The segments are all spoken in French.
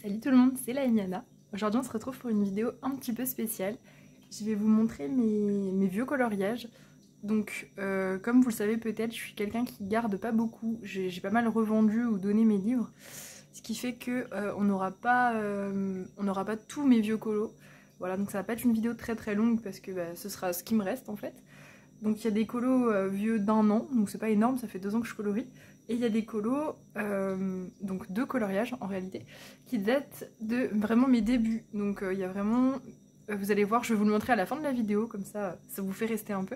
Salut tout le monde, c'est la Emiana. Aujourd'hui on se retrouve pour une vidéo un petit peu spéciale. Je vais vous montrer mes vieux coloriages. Donc comme vous le savez peut-être, je suis quelqu'un qui garde pas beaucoup. J'ai pas mal revendu ou donné mes livres. Ce qui fait que on n'aura pas tous mes vieux colos. Voilà, donc ça va pas être une vidéo très longue parce que ce sera ce qui me reste en fait. Donc il y a des colos vieux d'1 an, donc c'est pas énorme, ça fait 2 ans que je colorie. Et il y a des colos, donc 2 coloriages en réalité, qui datent de vraiment mes débuts. Donc il y a vraiment, vous allez voir, je vais vous le montrer à la fin de la vidéo, comme ça vous fait rester un peu.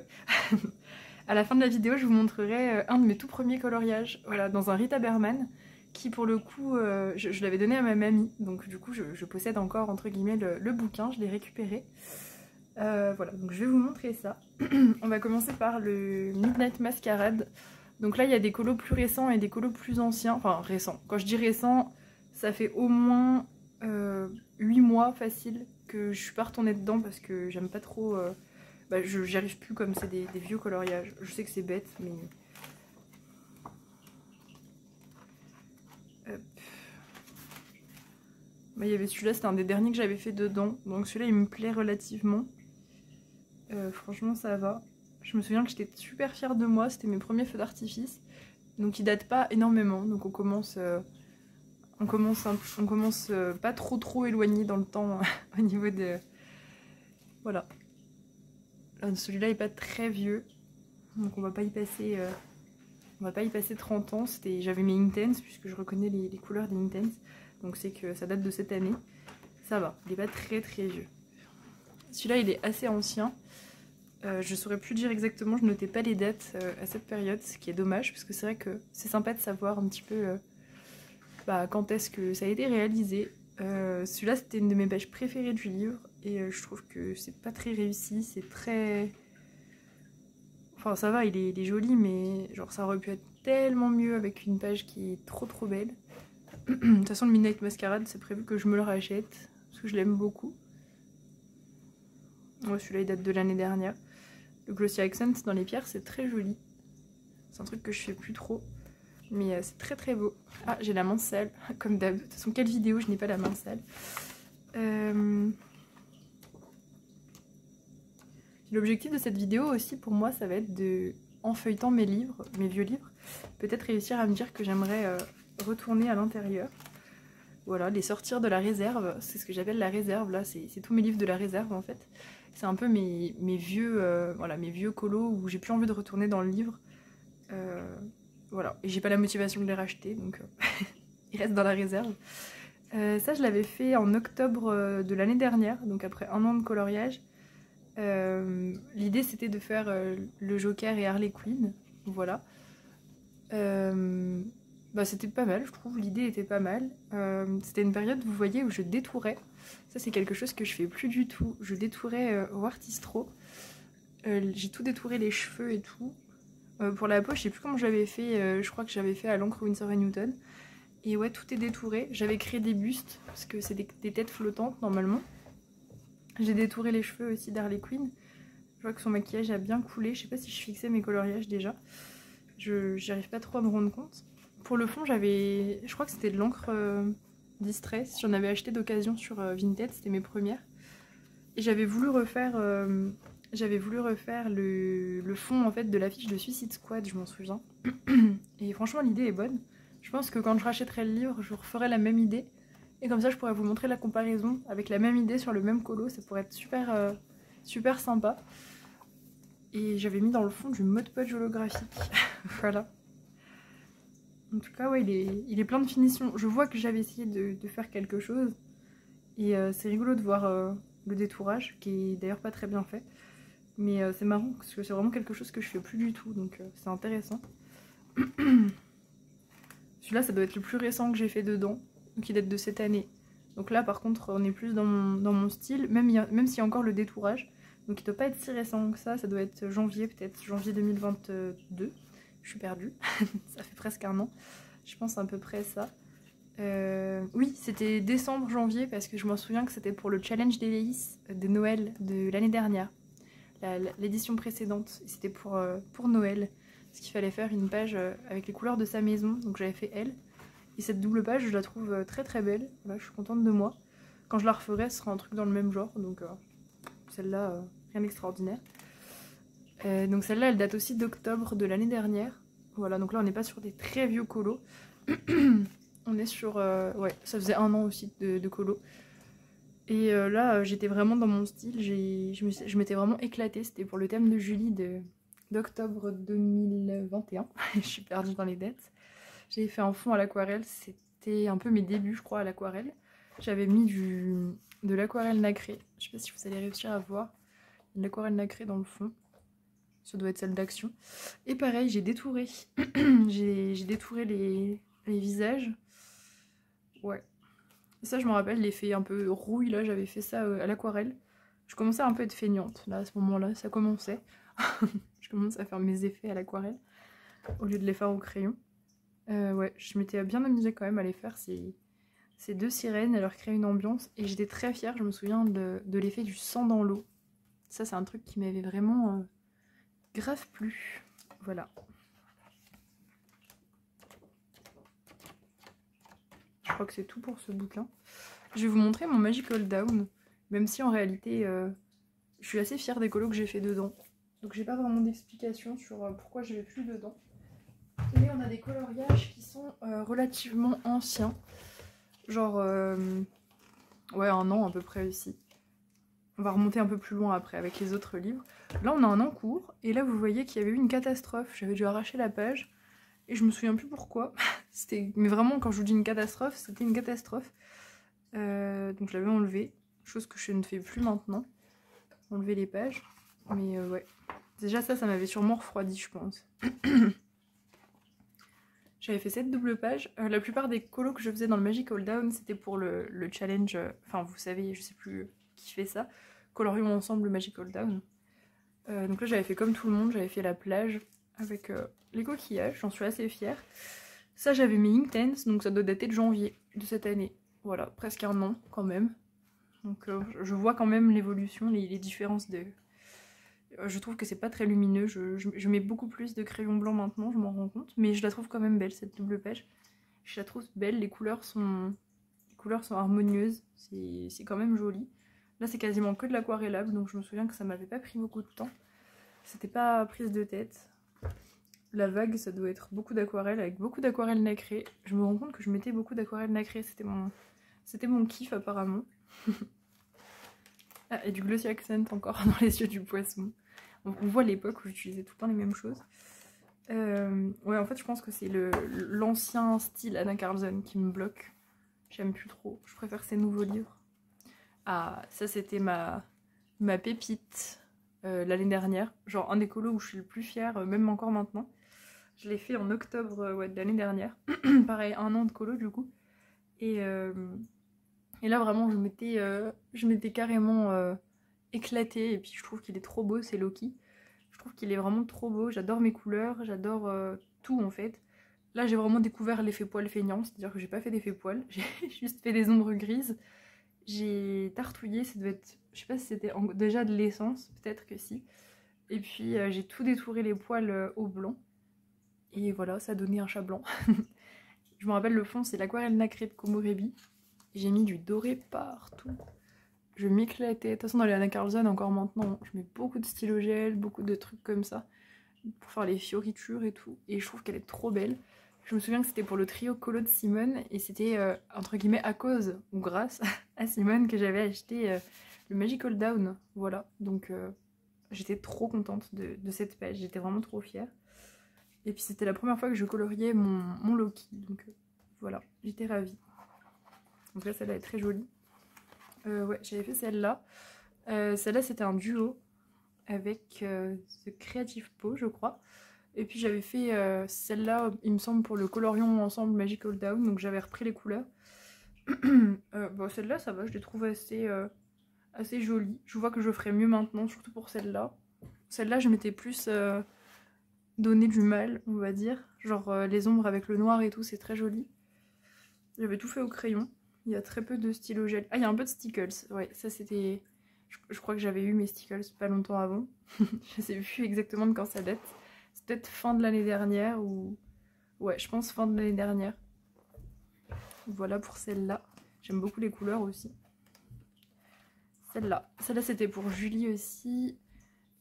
À la fin de la vidéo, je vous montrerai un de mes tout premiers coloriages, voilà, dans un Rita Berman, qui pour le coup, je l'avais donné à ma mamie, donc du coup je possède encore entre guillemets le bouquin, je l'ai récupéré. Voilà, donc je vais vous montrer ça. On va commencer par le Midnight Masquerade. Donc là il y a des colos plus récents et des colos plus anciens, enfin récents. Quand je dis récent, ça fait au moins 8 mois facile que je suis pas retournée dedans parce que j'aime pas trop... j'y arrive plus comme c'est des vieux coloriages. Je sais que c'est bête mais... Hop. Il y avait celui-là, c'était un des derniers que j'avais fait dedans. Donc celui-là il me plaît relativement. Franchement ça va. Je me souviens que j'étais super fière de moi, c'était mes premiers feux d'artifice. Donc ils datent pas énormément, donc on commence pas trop éloigné dans le temps au niveau de... Voilà. Celui-là est pas très vieux, donc on va pas y passer 30 ans. J'avais mes Intense, puisque je reconnais les couleurs des Intense, donc c'est que ça date de cette année. Ça va, il est pas très vieux. Celui-là il est assez ancien. Je saurais plus dire exactement, je notais pas les dates à cette période, ce qui est dommage, parce que c'est vrai que c'est sympa de savoir un petit peu quand est-ce que ça a été réalisé. Celui-là c'était une de mes pages préférées du livre, et je trouve que c'est pas très réussi, c'est très... Enfin ça va, il est joli, mais genre ça aurait pu être tellement mieux avec une page qui est trop belle. De toute façon le Midnight Masquerade, c'est prévu que je me le rachète, parce que je l'aime beaucoup. Ouais, celui-là il date de l'année dernière. Le Glossy Accent dans les pierres, c'est très joli. C'est un truc que je fais plus trop. Mais c'est très beau. Ah, j'ai la main sale, comme d'hab. De toute façon, quelle vidéo je n'ai pas la main sale. L'objectif de cette vidéo aussi, pour moi, ça va être de, en feuilletant mes livres, mes vieux livres, peut-être réussir à me dire que j'aimerais retourner à l'intérieur. Voilà, les sortir de la réserve. C'est ce que j'appelle la réserve, là. C'est tous mes livres de la réserve, en fait. C'est un peu mes vieux colos où j'ai plus envie de retourner dans le livre. Voilà, et j'ai pas la motivation de les racheter, donc ils restent dans la réserve. Ça, je l'avais fait en octobre de l'année dernière, donc après 1 an de coloriage. L'idée, c'était de faire le Joker et Harley Quinn, voilà. C'était pas mal, je trouve, l'idée était pas mal. C'était une période, vous voyez, où je détourais. Ça, c'est quelque chose que je fais plus du tout. Je détourais au Artistro. J'ai tout détouré, les cheveux et tout. Pour la peau, je sais plus comment j'avais fait. Je crois que j'avais fait à l'encre Winsor & Newton. Et ouais, tout est détouré. J'avais créé des bustes, parce que c'est des têtes flottantes, normalement. J'ai détouré les cheveux aussi d'Harley Quinn. Je vois que son maquillage a bien coulé. Je sais pas si je fixais mes coloriages déjà. J'arrive pas trop à me rendre compte. Pour le fond, je crois que c'était de l'encre Distress. J'en avais acheté d'occasion sur Vinted, c'était mes premières. Et j'avais voulu refaire le fond en fait de l'affiche de Suicide Squad, je m'en souviens. Et franchement, l'idée est bonne. Je pense que quand je rachèterai le livre, je referai la même idée. Et comme ça, je pourrais vous montrer la comparaison avec la même idée sur le même colo. Ça pourrait être super sympa. Et j'avais mis dans le fond du Mod Podge holographique. Voilà. En tout cas, ouais, il est plein de finitions. Je vois que j'avais essayé de faire quelque chose. Et c'est rigolo de voir le détourage, qui est d'ailleurs pas très bien fait. Mais c'est marrant, parce que c'est vraiment quelque chose que je fais plus du tout. Donc c'est intéressant. Celui-là, ça doit être le plus récent que j'ai fait dedans. Donc il date de cette année. Donc là, par contre, on est plus dans mon style, même s'il y a encore le détourage. Donc il doit pas être si récent que ça doit être janvier, peut-être janvier 2022. Je suis perdue, ça fait presque 1 an. Je pense à peu près ça. Oui, c'était décembre-janvier, parce que je m'en souviens que c'était pour le challenge d'Eleis de Noël de l'année dernière. L'édition précédente, c'était pour Noël. Parce qu'il fallait faire une page avec les couleurs de sa maison, donc j'avais fait elle. Et cette double page, je la trouve très très belle. Voilà, je suis contente de moi. Quand je la referai, ce sera un truc dans le même genre. Donc celle-là, rien d'extraordinaire. Donc celle-là, elle date aussi d'octobre de l'année dernière. Voilà, donc là, on n'est pas sur des très vieux colos. On est sur... ouais, ça faisait 1 an aussi de colo. Et là, j'étais vraiment dans mon style. Je m'étais vraiment éclatée. C'était pour le thème de Julie d'octobre 2021. Je suis perdue dans les dates. J'avais fait un fond à l'aquarelle. C'était un peu mes débuts, je crois, à l'aquarelle. J'avais mis de l'aquarelle nacrée. Je sais pas si vous allez réussir à voir. Une aquarelle nacrée dans le fond. Ça doit être celle d'Action. Et pareil, j'ai détouré. j'ai détouré les visages. Ouais. Et ça, je me rappelle, l'effet un peu rouille, là, j'avais fait ça à l'aquarelle. Je commençais à un peu être feignante, là, à ce moment-là, ça commençait. Je commence à faire mes effets à l'aquarelle, au lieu de les faire au crayon. Ouais, je m'étais bien amusée quand même à les faire, ces 2 sirènes, à leur créer une ambiance. Et j'étais très fière, je me souviens de l'effet du sang dans l'eau. Ça, c'est un truc qui m'avait vraiment grave plu. Voilà. Je crois que c'est tout pour ce bouquin. Je vais vous montrer mon Magical Down, même si en réalité, je suis assez fière des colos que j'ai fait dedans. Donc j'ai pas vraiment d'explication sur pourquoi je vais plus dedans. Mais on a des coloriages qui sont relativement anciens. Genre, ouais, 1 an à peu près ici. On va remonter un peu plus loin après avec les autres livres. Là, on a un en cours. Et là, vous voyez qu'il y avait eu une catastrophe. J'avais dû arracher la page. Et je me souviens plus pourquoi. Mais vraiment, quand je vous dis une catastrophe, c'était une catastrophe. Donc je l'avais enlevé. Chose que je ne fais plus maintenant. Enlever les pages. Mais ouais. Déjà ça m'avait sûrement refroidi, je pense. J'avais fait cette double page. La plupart des colos que je faisais dans le Magical Down, c'était pour le challenge. Enfin, vous savez, je sais plus qui fait ça. Colorions ensemble le Magical Down. Donc là, j'avais fait comme tout le monde. J'avais fait la plage avec les coquillages. J'en suis assez fière. Ça, j'avais mis Inktense, donc ça doit dater de janvier de cette année. Voilà, presque 1 an quand même. Donc je vois quand même l'évolution, les différences de... Je trouve que c'est pas très lumineux, je mets beaucoup plus de crayon blanc maintenant, je m'en rends compte. Mais je la trouve quand même belle, cette double page. Je la trouve belle, les couleurs sont harmonieuses, c'est quand même joli. Là c'est quasiment que de l'aquarellable, donc je me souviens que ça m'avait pas pris beaucoup de temps. C'était pas prise de tête. La vague, ça doit être beaucoup d'aquarelle, avec beaucoup d'aquarelle nacrée. Je me rends compte que je mettais beaucoup d'aquarelle nacrée, c'était mon kiff apparemment. Ah, et du glossy accent encore dans les yeux du poisson. On voit l'époque où j'utilisais tout le temps les mêmes choses. Ouais, en fait, je pense que c'est l'ancien style Anna Carlson qui me bloque. J'aime plus trop. Je préfère ses nouveaux livres. Ah, ça, c'était ma pépite l'année dernière. Genre, un des colos où je suis le plus fière, même encore maintenant. Je l'ai fait en octobre ouais, de l'année dernière. Pareil, 1 an de colo, du coup. Et là, vraiment, je m'étais carrément éclatée. Et puis, je trouve qu'il est trop beau, c'est Loki. Je trouve qu'il est vraiment trop beau. J'adore mes couleurs, j'adore tout, en fait. Là, j'ai vraiment découvert l'effet poil feignant. C'est-à-dire que j'ai pas fait d'effet poil. J'ai juste fait des ombres grises. J'ai tartouillé. Ça devait être... Je sais pas si c'était déjà de l'essence. Peut-être que si. Et puis, j'ai tout détouré les poils au blanc. Et voilà, ça a donné un chat blanc. Je me rappelle, le fond, c'est l'aquarelle nacrée de Komorebi. J'ai mis du doré partout. Je m'éclatais. De toute façon, dans les Anna Carlson, encore maintenant, je mets beaucoup de stylo gel, beaucoup de trucs comme ça, pour faire les fioritures et tout. Et je trouve qu'elle est trop belle. Je me souviens que c'était pour le trio colo de Simone, et c'était, entre guillemets, à cause, ou grâce à Simone, que j'avais acheté le Magical Down. Voilà, donc j'étais trop contente de cette page, j'étais vraiment trop fière. Et puis c'était la première fois que je coloriais mon Loki, donc voilà, j'étais ravie. Donc là, celle-là est très jolie. Ouais, j'avais fait celle-là. Celle-là, c'était un duo avec The Creative Po, je crois. Et puis j'avais fait celle-là, il me semble, pour le colorion ensemble Magical Down. Donc j'avais repris les couleurs. Bon, celle-là, ça va, je les trouve assez jolies. Je vois que je ferais mieux maintenant, surtout pour celle-là. Celle-là, je m'étais plus donné du mal, on va dire. Genre les ombres avec le noir et tout, c'est très joli. J'avais tout fait au crayon. Il y a très peu de stylo gel. Ah, il y a un peu de stickles. Ouais, ça c'était... Je crois que j'avais eu mes stickles pas longtemps avant. Je sais plus exactement de quand ça date. C'est peut-être fin de l'année dernière ou... Ouais, je pense fin de l'année dernière. Voilà pour celle-là. J'aime beaucoup les couleurs aussi. Celle-là c'était pour Julie aussi.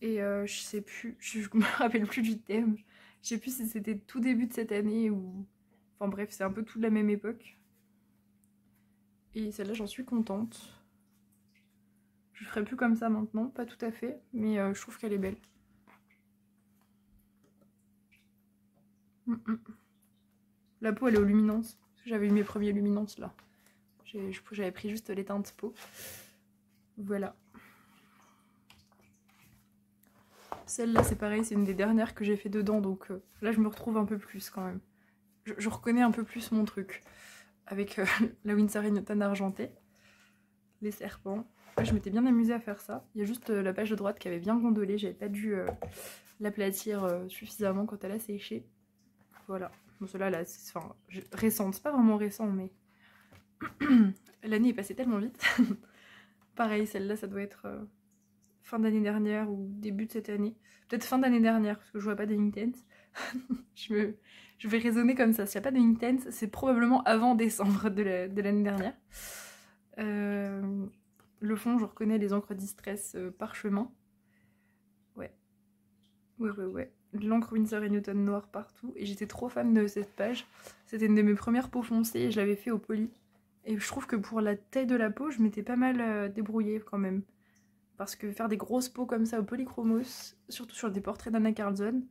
Et je sais plus, je me rappelle plus du thème. Je sais plus si c'était tout début de cette année ou... Enfin bref, c'est un peu tout de la même époque. Et celle-là, j'en suis contente. Je ferai plus comme ça maintenant, pas tout à fait, mais je trouve qu'elle est belle. La peau, elle est aux luminances. J'avais eu mes premiers luminances là. J'avais pris juste les teintes peau. Voilà. Celle-là, c'est pareil, c'est une des dernières que j'ai fait dedans, donc là, je me retrouve un peu plus quand même. Je reconnais un peu plus mon truc. Avec la Winsor & Newton argentée. Les serpents. Je m'étais bien amusée à faire ça. Il y a juste la page de droite qui avait bien gondolé. J'avais pas dû l'aplatir suffisamment quand elle a séché. Voilà. Bon, celle-là, là, c'est récente. C'est pas vraiment récent, mais l'année est passée tellement vite. Pareil, celle-là, ça doit être fin d'année dernière ou début de cette année. Peut-être fin d'année dernière, parce que je vois pas des Intense. Je vais raisonner comme ça. S'il n'y a pas de Intense, c'est probablement avant décembre de l'année dernière. Le fond, je reconnais les encres Distress parchemin. Ouais. L'encre Winsor & Newton noire partout. Et j'étais trop fan de cette page. C'était une de mes premières peaux foncées et je l'avais fait au poly. Et je trouve que pour la taille de la peau, je m'étais pas mal débrouillée quand même. Parce que faire des grosses peaux comme ça au polychromos, surtout sur des portraits d'Anna Carlson,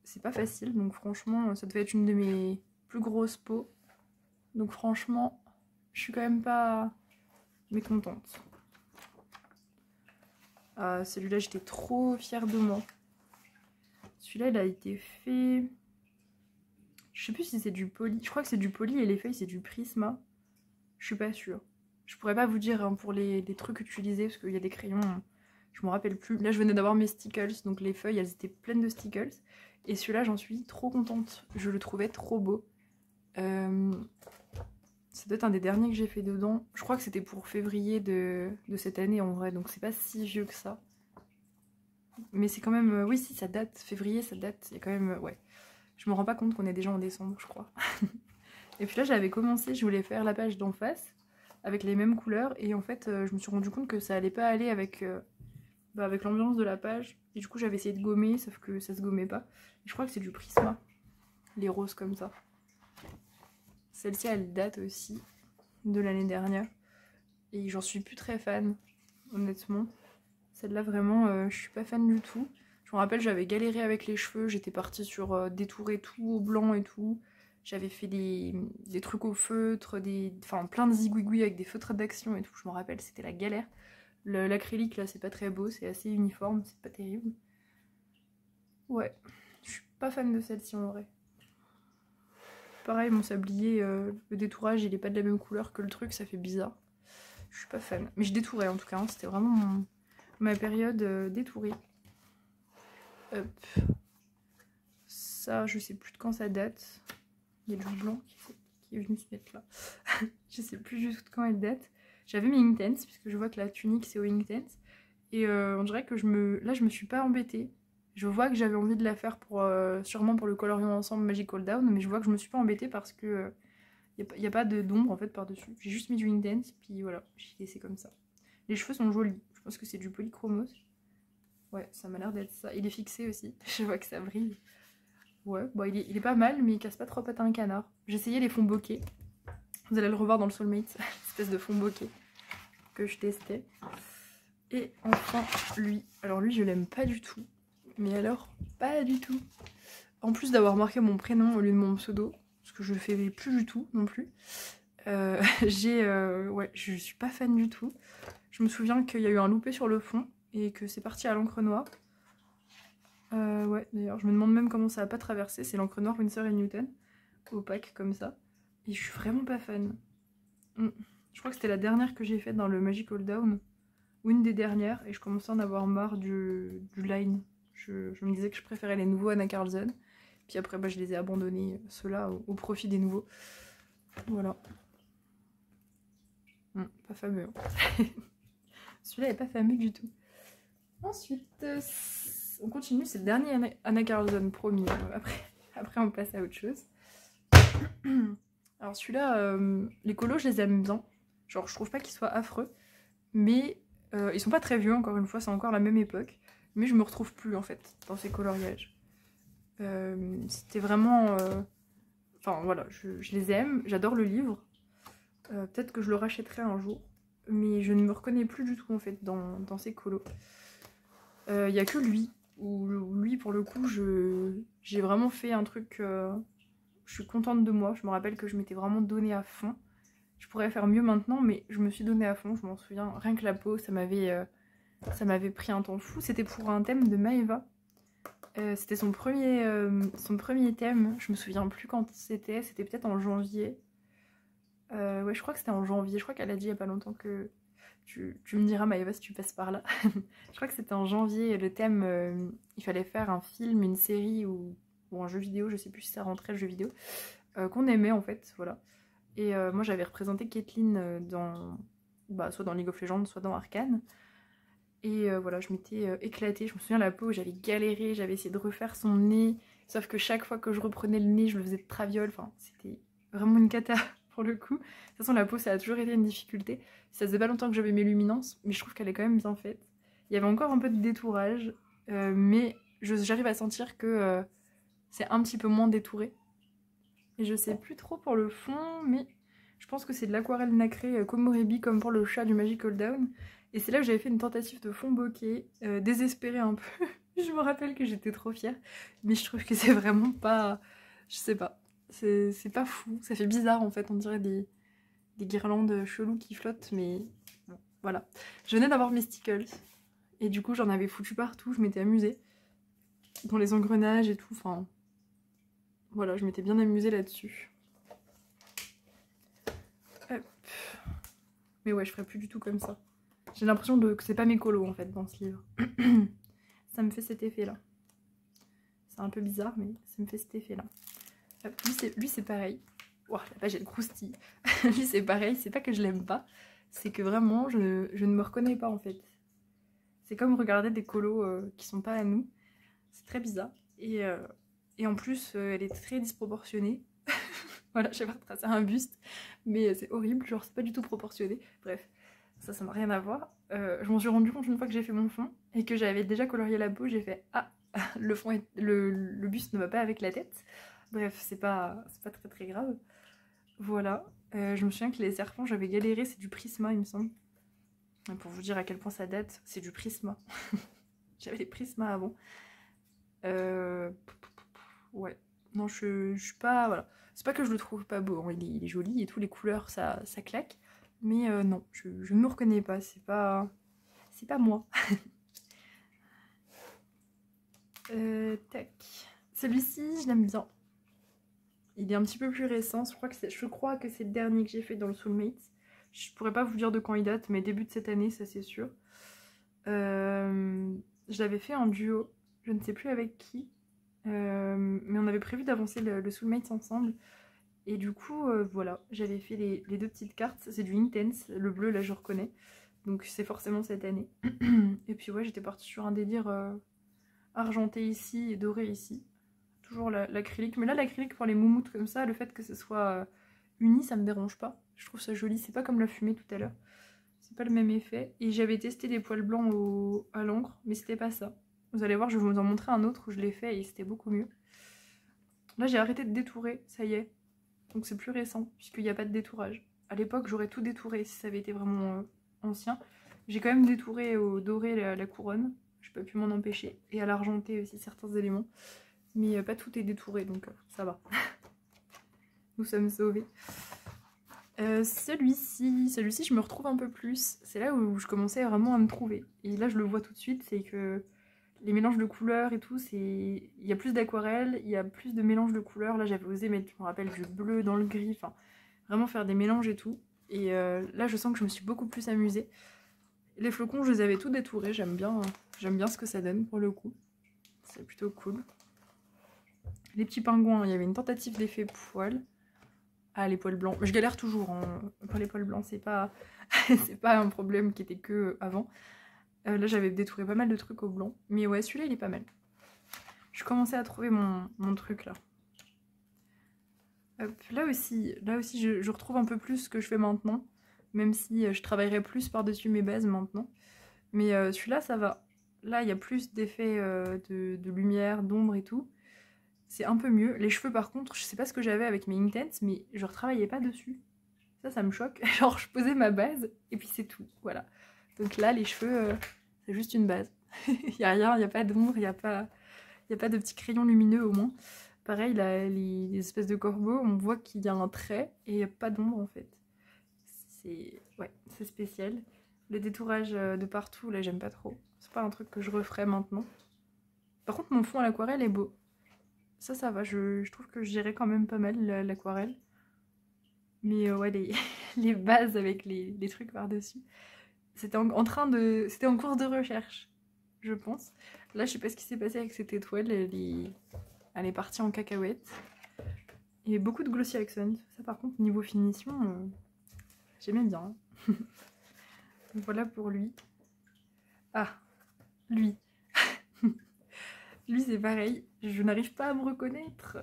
c'est pas facile. Donc franchement, ça devait être une de mes plus grosses peaux. Donc franchement, je suis quand même pas mécontente. Ah, celui-là, j'étais trop fière de moi. Celui-là, il a été fait... Je sais plus si c'est du poly. Je crois que c'est du poly et les feuilles, c'est du Prisma. Je suis pas sûre. Je pourrais pas vous dire hein, pour les trucs utilisés, parce qu'il y a des crayons, je me rappelle plus. Là, je venais d'avoir mes stickles, donc les feuilles, elles étaient pleines de stickles. Et celui-là, j'en suis trop contente. Je le trouvais trop beau. Ça doit être un des derniers que j'ai fait dedans. Je crois que c'était pour février de cette année en vrai, donc c'est pas si vieux que ça. Mais c'est quand même... oui, si, ça date. Février, ça date. Il y a quand même... ouais. Je me rends pas compte qu'on est déjà en décembre, je crois. Et puis là, j'avais commencé, je voulais faire la page d'en face, avec les mêmes couleurs. Et en fait, je me suis rendu compte que ça allait pas aller avec, avec l'ambiance de la page. Et du coup, j'avais essayé de gommer, sauf que ça se gommait pas. Et je crois que c'est du Prisma. Les roses comme ça. Celle-ci, elle date aussi de l'année dernière. Et j'en suis plus très fan, honnêtement. Celle-là, vraiment, je suis pas fan du tout. Je me rappelle, j'avais galéré avec les cheveux. J'étais partie sur détourer tout au blanc et tout. J'avais fait des trucs au feutre, enfin plein de zigouigouis avec des feutres d'action et tout. Je me rappelle, c'était la galère. L'acrylique, là, c'est pas très beau. C'est assez uniforme. C'est pas terrible. Ouais. Je suis pas fan de celle-ci, en vrai. Pareil, mon sablier, le détourage, il est pas de la même couleur que le truc. Ça fait bizarre. Je suis pas fan. Mais je détourais, en tout cas. Hein, c'était vraiment ma période détourée. Hop. Ça, je sais plus de quand ça date. Il y a du blanc qui est venu se mettre là. Je sais plus du tout de quand elle date. J'avais mes Intense, puisque je vois que la tunique c'est au Intense. Et on dirait que là je me suis pas embêtée. Je vois que j'avais envie de la faire pour sûrement pour le coloriant ensemble Magical Down, mais je vois que je me suis pas embêtée parce que y a pas d'ombre en fait par-dessus. J'ai juste mis du Intense, puis voilà, j'ai laissé comme ça. Les cheveux sont jolis. Je pense que c'est du polychromos. Ouais, ça m'a l'air d'être ça. Il est fixé aussi. Je vois que ça brille. Ouais, bon, il est pas mal, mais il casse pas trop pattes à un canard. J'ai essayé les fonds bokeh. Vous allez le revoir dans le Soulmate, espèce de fond bokeh que je testais. Et enfin, lui. Alors lui, je l'aime pas du tout. Mais alors, pas du tout. En plus d'avoir marqué mon prénom au lieu de mon pseudo, parce que je le fais plus du tout non plus, ouais, je suis pas fan du tout. Je me souviens qu'il y a eu un loupé sur le fond et que c'est parti à l'encre noire. Ouais, d'ailleurs, je me demande même comment ça a pas traversé. C'est l'encre noire Winsor & Newton, opaque comme ça. Et je suis vraiment pas fan. Je crois que c'était la dernière que j'ai faite dans le Magical Down, ou une des dernières, et je commençais à en avoir marre du line. Je me disais que je préférais les nouveaux Anna Carlson. Puis après, bah, je les ai abandonnés, ceux-là, au profit des nouveaux. Voilà. Pas fameux. Hein. Celui-là est pas fameux du tout. Ensuite, on continue, c'est le dernier Anna Carlson, promis. Après, on passe à autre chose. Alors celui-là, les colos, je les aime bien. Genre, je trouve pas qu'ils soient affreux. Mais ils sont pas très vieux, encore une fois, c'est encore la même époque. Mais je me retrouve plus, en fait, dans ces coloriages. C'était vraiment... Enfin, voilà, je les aime. J'adore le livre. Peut-être que je le rachèterai un jour. Mais je ne me reconnais plus du tout, en fait, dans ces colos. Il y a que lui. Où lui, pour le coup, j'ai vraiment fait un truc... je suis contente de moi. Je me rappelle que je m'étais vraiment donnée à fond. Je pourrais faire mieux maintenant, mais je me suis donnée à fond, je m'en souviens. Rien que la peau, ça m'avait pris un temps fou. C'était pour un thème de Maeva. C'était son premier thème. Je me souviens plus quand c'était. C'était peut-être en janvier. Ouais, je crois que c'était en janvier. Je crois qu'elle a dit il y a pas longtemps que... Tu me diras Maeva si tu passes par là. Je crois que c'était en janvier. Le thème, il fallait faire un film, une série ou un jeu vidéo. Je sais plus si ça rentrait le jeu vidéo. Qu'on aimait en fait, voilà. Et moi j'avais représenté Caitlyn soit dans League of Legends, soit dans Arcane. Et voilà, je m'étais éclatée. Je me souviens la peau, j'avais galéré, j'avais essayé de refaire son nez. Sauf que chaque fois que je reprenais le nez, je le faisais de traviole. Enfin, c'était vraiment une cata pour le coup. De toute façon, la peau, ça a toujours été une difficulté. Ça faisait pas longtemps que j'avais mes luminances, mais je trouve qu'elle est quand même bien faite. Il y avait encore un peu de détourage, mais j'arrive à sentir que c'est un petit peu moins détouré. Et je sais plus trop pour le fond, mais je pense que c'est de l'aquarelle nacrée Komorebi comme pour le chat du Magical Down. Et c'est là que j'avais fait une tentative de fond bokeh, désespérée un peu. Je me rappelle que j'étais trop fière, mais je trouve que c'est vraiment pas... Je sais pas, c'est pas fou, ça fait bizarre en fait, on dirait des guirlandes cheloues qui flottent, mais bon, voilà. Je venais d'avoir mes stickles, et du coup j'en avais foutu partout, je m'étais amusée. Dans les engrenages et tout, enfin... Voilà, je m'étais bien amusée là-dessus. Hop. Mais ouais, je ferais plus du tout comme ça. J'ai l'impression que c'est pas mes colos en fait dans ce livre. Ça me fait cet effet là. C'est un peu bizarre, mais ça me fait cet effet là. Hop, lui c'est pareil. Ouah, la page elle croustille. Lui c'est pareil, c'est pas que je l'aime pas, c'est que vraiment je ne me reconnais pas en fait. C'est comme regarder des colos qui sont pas à nous. C'est très bizarre. Et en plus, elle est très disproportionnée. Voilà, je vais pas retracer un buste, mais c'est horrible, genre c'est pas du tout proportionné. Bref, ça n'a rien à voir. Je m'en suis rendu compte une fois que j'ai fait mon fond et que j'avais déjà colorié la peau, j'ai fait ah, le buste ne va pas avec la tête. Bref, c'est pas très très grave. Voilà, je me souviens que les serpents, j'avais galéré, c'est du Prisma il me semble. Pour vous dire à quel point ça date, c'est du Prisma. J'avais des Prisma avant. Ouais, non, je suis pas... Voilà. C'est pas que je le trouve pas beau, hein. Il est joli et tout, les couleurs, ça claque. Mais non, je ne me reconnais pas, c'est pas moi. Tac. Celui-ci, je l'aime bien. Il est un petit peu plus récent, je crois que c'est le dernier que j'ai fait dans le Soulmate. Je pourrais pas vous dire de quand il date, mais début de cette année, ça c'est sûr. Je l'avais fait en duo, je ne sais plus avec qui. Mais on avait prévu d'avancer le Soulmate ensemble. Et du coup, voilà, j'avais fait les deux petites cartes. C'est du Intense, le bleu, là, je reconnais. Donc c'est forcément cette année. Et puis ouais, j'étais partie sur un délire argenté ici et doré ici. Toujours l'acrylique. Mais là, l'acrylique pour les moumoutes comme ça, le fait que ce soit uni, ça me dérange pas. Je trouve ça joli. C'est pas comme la fumée tout à l'heure. C'est pas le même effet. Et j'avais testé des poils blancs à l'encre, mais c'était pas ça. Vous allez voir, je vais vous en montrer un autre où je l'ai fait et c'était beaucoup mieux. Là, j'ai arrêté de détourer, ça y est. Donc c'est plus récent, puisqu'il n'y a pas de détourage. À l'époque, j'aurais tout détouré si ça avait été vraiment ancien. J'ai quand même détouré au doré la couronne. Je peux plus m'en empêcher. Et à l'argenté aussi certains éléments. Mais pas tout est détouré, donc ça va. Nous sommes sauvés. Celui-ci, je me retrouve un peu plus. C'est là où je commençais vraiment à me trouver. Et là, je le vois tout de suite, c'est que les mélanges de couleurs et tout, il y a plus d'aquarelle, il y a plus de mélanges de couleurs. Là, j'avais osé mettre, je me rappelle, du bleu dans le gris, enfin, vraiment faire des mélanges et tout. Et là, je sens que je me suis beaucoup plus amusée. Les flocons, je les avais tout détourés, j'aime bien ce que ça donne pour le coup. C'est plutôt cool. Les petits pingouins, il y avait une tentative d'effet poil. Ah, les poils blancs. Je galère toujours pour les poils blancs, c'est pas c'est pas un problème qui était que avant. Là, j'avais détouré pas mal de trucs au blanc. Mais ouais, celui-là, il est pas mal. Je commençais à trouver mon truc, là. Hop, là aussi je retrouve un peu plus ce que je fais maintenant, même si je travaillerai plus par-dessus mes bases maintenant. Mais celui-là, ça va. Là, il y a plus d'effets de lumière, d'ombre et tout. C'est un peu mieux. Les cheveux, par contre, je sais pas ce que j'avais avec mes Intense, mais je retravaillais pas dessus. Ça me choque. Genre, je posais ma base, et puis c'est tout. Voilà. Donc là, les cheveux, c'est juste une base. Il y a rien, il n'y a pas d'ombre, il n'y a pas de petits crayons lumineux au moins. Pareil, là, les espèces de corbeaux, on voit qu'il y a un trait, et il n'y a pas d'ombre en fait. Ouais, c'est spécial. Le détourage de partout, là, j'aime pas trop. C'est pas un truc que je referais maintenant. Par contre, mon fond à l'aquarelle est beau. Ça va. Je trouve que je gérais quand même pas mal l'aquarelle. Mais ouais, les bases avec les trucs par-dessus. C'était en cours de recherche, je pense. Là, je sais pas ce qui s'est passé avec cette étoile. Elle est partie en cacahuète. Et beaucoup de Glossy Accent. Ça, par contre, niveau finition, j'aimais bien. Donc voilà pour lui. Ah, lui. Lui, c'est pareil. Je n'arrive pas à me reconnaître.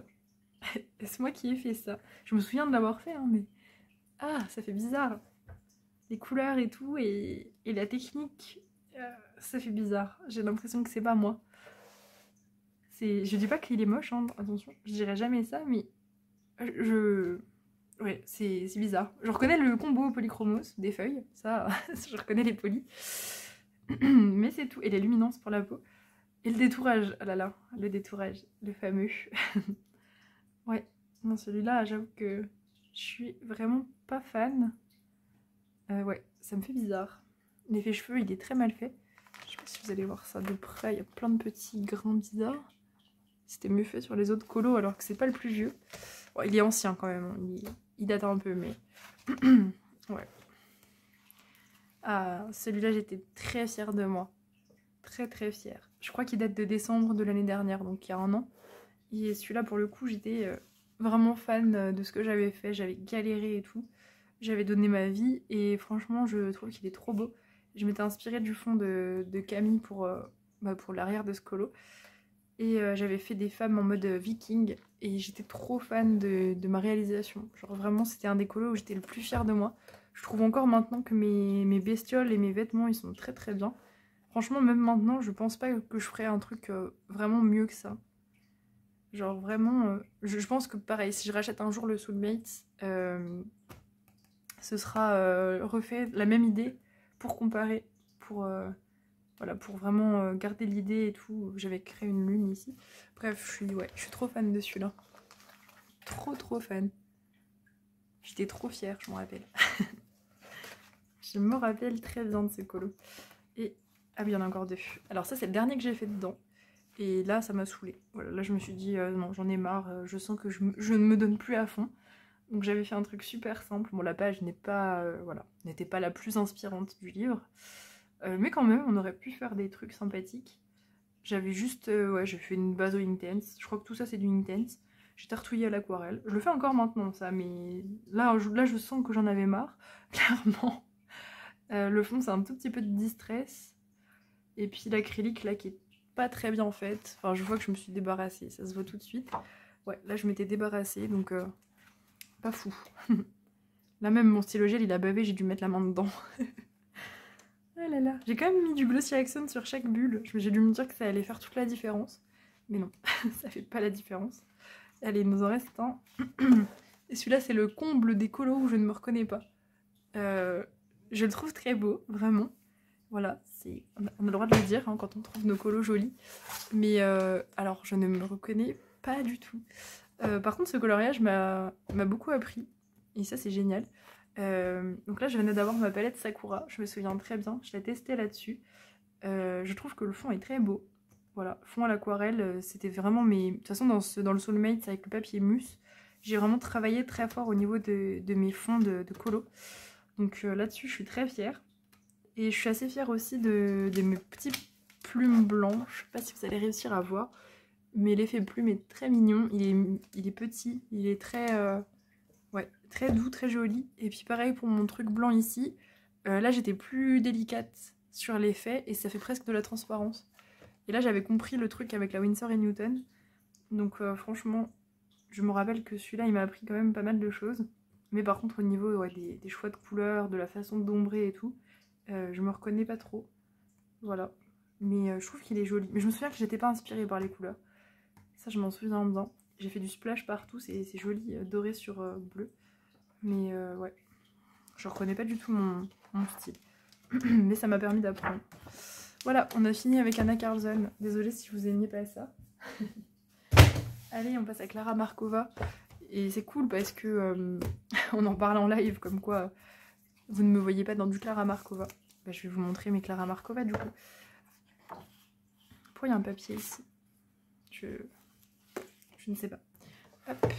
C'est moi qui ai fait ça. Je me souviens de l'avoir fait, hein, mais... Ah, ça fait bizarre. Les couleurs et tout, et la technique, ça fait bizarre. J'ai l'impression que c'est pas moi. Je dis pas qu'il est moche, hein, attention. Je dirais jamais ça, mais... Ouais, c'est bizarre. Je reconnais le combo polychromos des feuilles. Ça, je reconnais les polis. Mais c'est tout. Et les luminances pour la peau. Et le détourage, oh là là, le détourage, le fameux. Ouais, non, celui-là, j'avoue que je suis vraiment pas fan. Ouais, ça me fait bizarre. L'effet cheveux, il est très mal fait. Je sais pas si vous allez voir ça de près, il y a plein de petits grains bizarres. C'était mieux fait sur les autres colos alors que c'est pas le plus vieux. Bon, il est ancien quand même, il date un peu, mais... Ouais. Ah, celui-là, j'étais très fière de moi. Très très fière. Je crois qu'il date de décembre de l'année dernière, donc il y a un an. Et celui-là, pour le coup, j'étais vraiment fan de ce que j'avais fait. J'avais galéré et tout. J'avais donné ma vie et franchement, je trouve qu'il est trop beau. Je m'étais inspirée du fond de Camille pour l'arrière de ce colo. Et j'avais fait des femmes en mode viking et j'étais trop fan de ma réalisation. Genre vraiment, c'était un des colos où j'étais le plus fière de moi. Je trouve encore maintenant que mes bestioles et mes vêtements, ils sont très très bien. Franchement, même maintenant, je pense pas que je ferais un truc vraiment mieux que ça. Genre vraiment, je pense que pareil, si je rachète un jour le Soulmate, ce sera refait la même idée pour comparer, voilà, pour vraiment garder l'idée et tout. J'avais créé une lune ici. Bref, je suis trop fan de celui-là. Trop fan. J'étais trop fière, je me rappelle. Je me rappelle très bien de ce colo. Et, ah oui, il y en a encore deux. Alors ça, c'est le dernier que j'ai fait dedans. Et là, ça m'a saoulée. Voilà, là, je me suis dit, non, j'en ai marre. Je sens que je ne me donne plus à fond. Donc j'avais fait un truc super simple. Bon, la page n'est pas, voilà, n'était pas la plus inspirante du livre. Mais quand même, on aurait pu faire des trucs sympathiques. J'avais juste, ouais, j'ai fait une base au Intense. Je crois que tout ça, c'est du Intense. J'ai tartouillé à l'aquarelle. Je le fais encore maintenant, ça, mais là, je sens que j'en avais marre, clairement. Le fond, c'est un tout petit peu de distress. Et puis l'acrylique, là, qui est pas très bien faite. Enfin, je vois que je me suis débarrassée, ça se voit tout de suite. Ouais, là, je m'étais débarrassée, donc pas fou. Là, même mon stylo gel, il a bavé, j'ai dû mettre la main dedans. Ah là là. J'ai quand même mis du Glossy Accent sur chaque bulle. J'ai dû me dire que ça allait faire toute la différence. Mais non, ça fait pas la différence. Allez, il nous en reste un. Et celui-là, c'est le comble des colos où je ne me reconnais pas. Je le trouve très beau, vraiment. Voilà, on a le droit de le dire hein, quand on trouve nos colos jolis. Mais alors, je ne me reconnais pas du tout. Par contre, ce coloriage m'a beaucoup appris. Et ça, c'est génial. Donc là, je venais d'avoir ma palette Sakura. Je me souviens très bien. Je l'ai testée là-dessus. Je trouve que le fond est très beau. Voilà, fond à l'aquarelle, c'était vraiment mes... De toute façon, dans le Soulmate, avec le papier mousse, j'ai vraiment travaillé très fort au niveau de mes fonds de colo. Donc là-dessus, je suis très fière. Et je suis assez fière aussi de mes petits plumes blancs. Je sais pas si vous allez réussir à voir. Mais l'effet plume est très mignon. Il est petit. Il est très, ouais, très doux, très joli. Et puis pareil pour mon truc blanc ici. Là, j'étais plus délicate sur l'effet. Et ça fait presque de la transparence. Et là, j'avais compris le truc avec la Winsor & Newton. Donc franchement, je me rappelle que celui-là, il m'a appris quand même pas mal de choses. Mais par contre, au niveau ouais, des choix de couleurs, de la façon d'ombrer et tout, je me reconnais pas trop. Voilà. Mais je trouve qu'il est joli. Mais je me souviens que j'étais pas inspirée par les couleurs. Ça, je m'en souviens bien. J'ai fait du splash partout, c'est joli, doré sur bleu. Mais ouais, je reconnais pas du tout mon style. Mais ça m'a permis d'apprendre. Voilà, on a fini avec Anna Carlson. Désolée si vous aimiez pas ça. Allez, on passe à Clara Markova. Et c'est cool parce que on en parle en live, comme quoi vous ne me voyez pas dans du Clara Markova. Bah, je vais vous montrer mes Clara Markova du coup. Pourquoi il y a un papier ici? Je ne sais pas. Hop.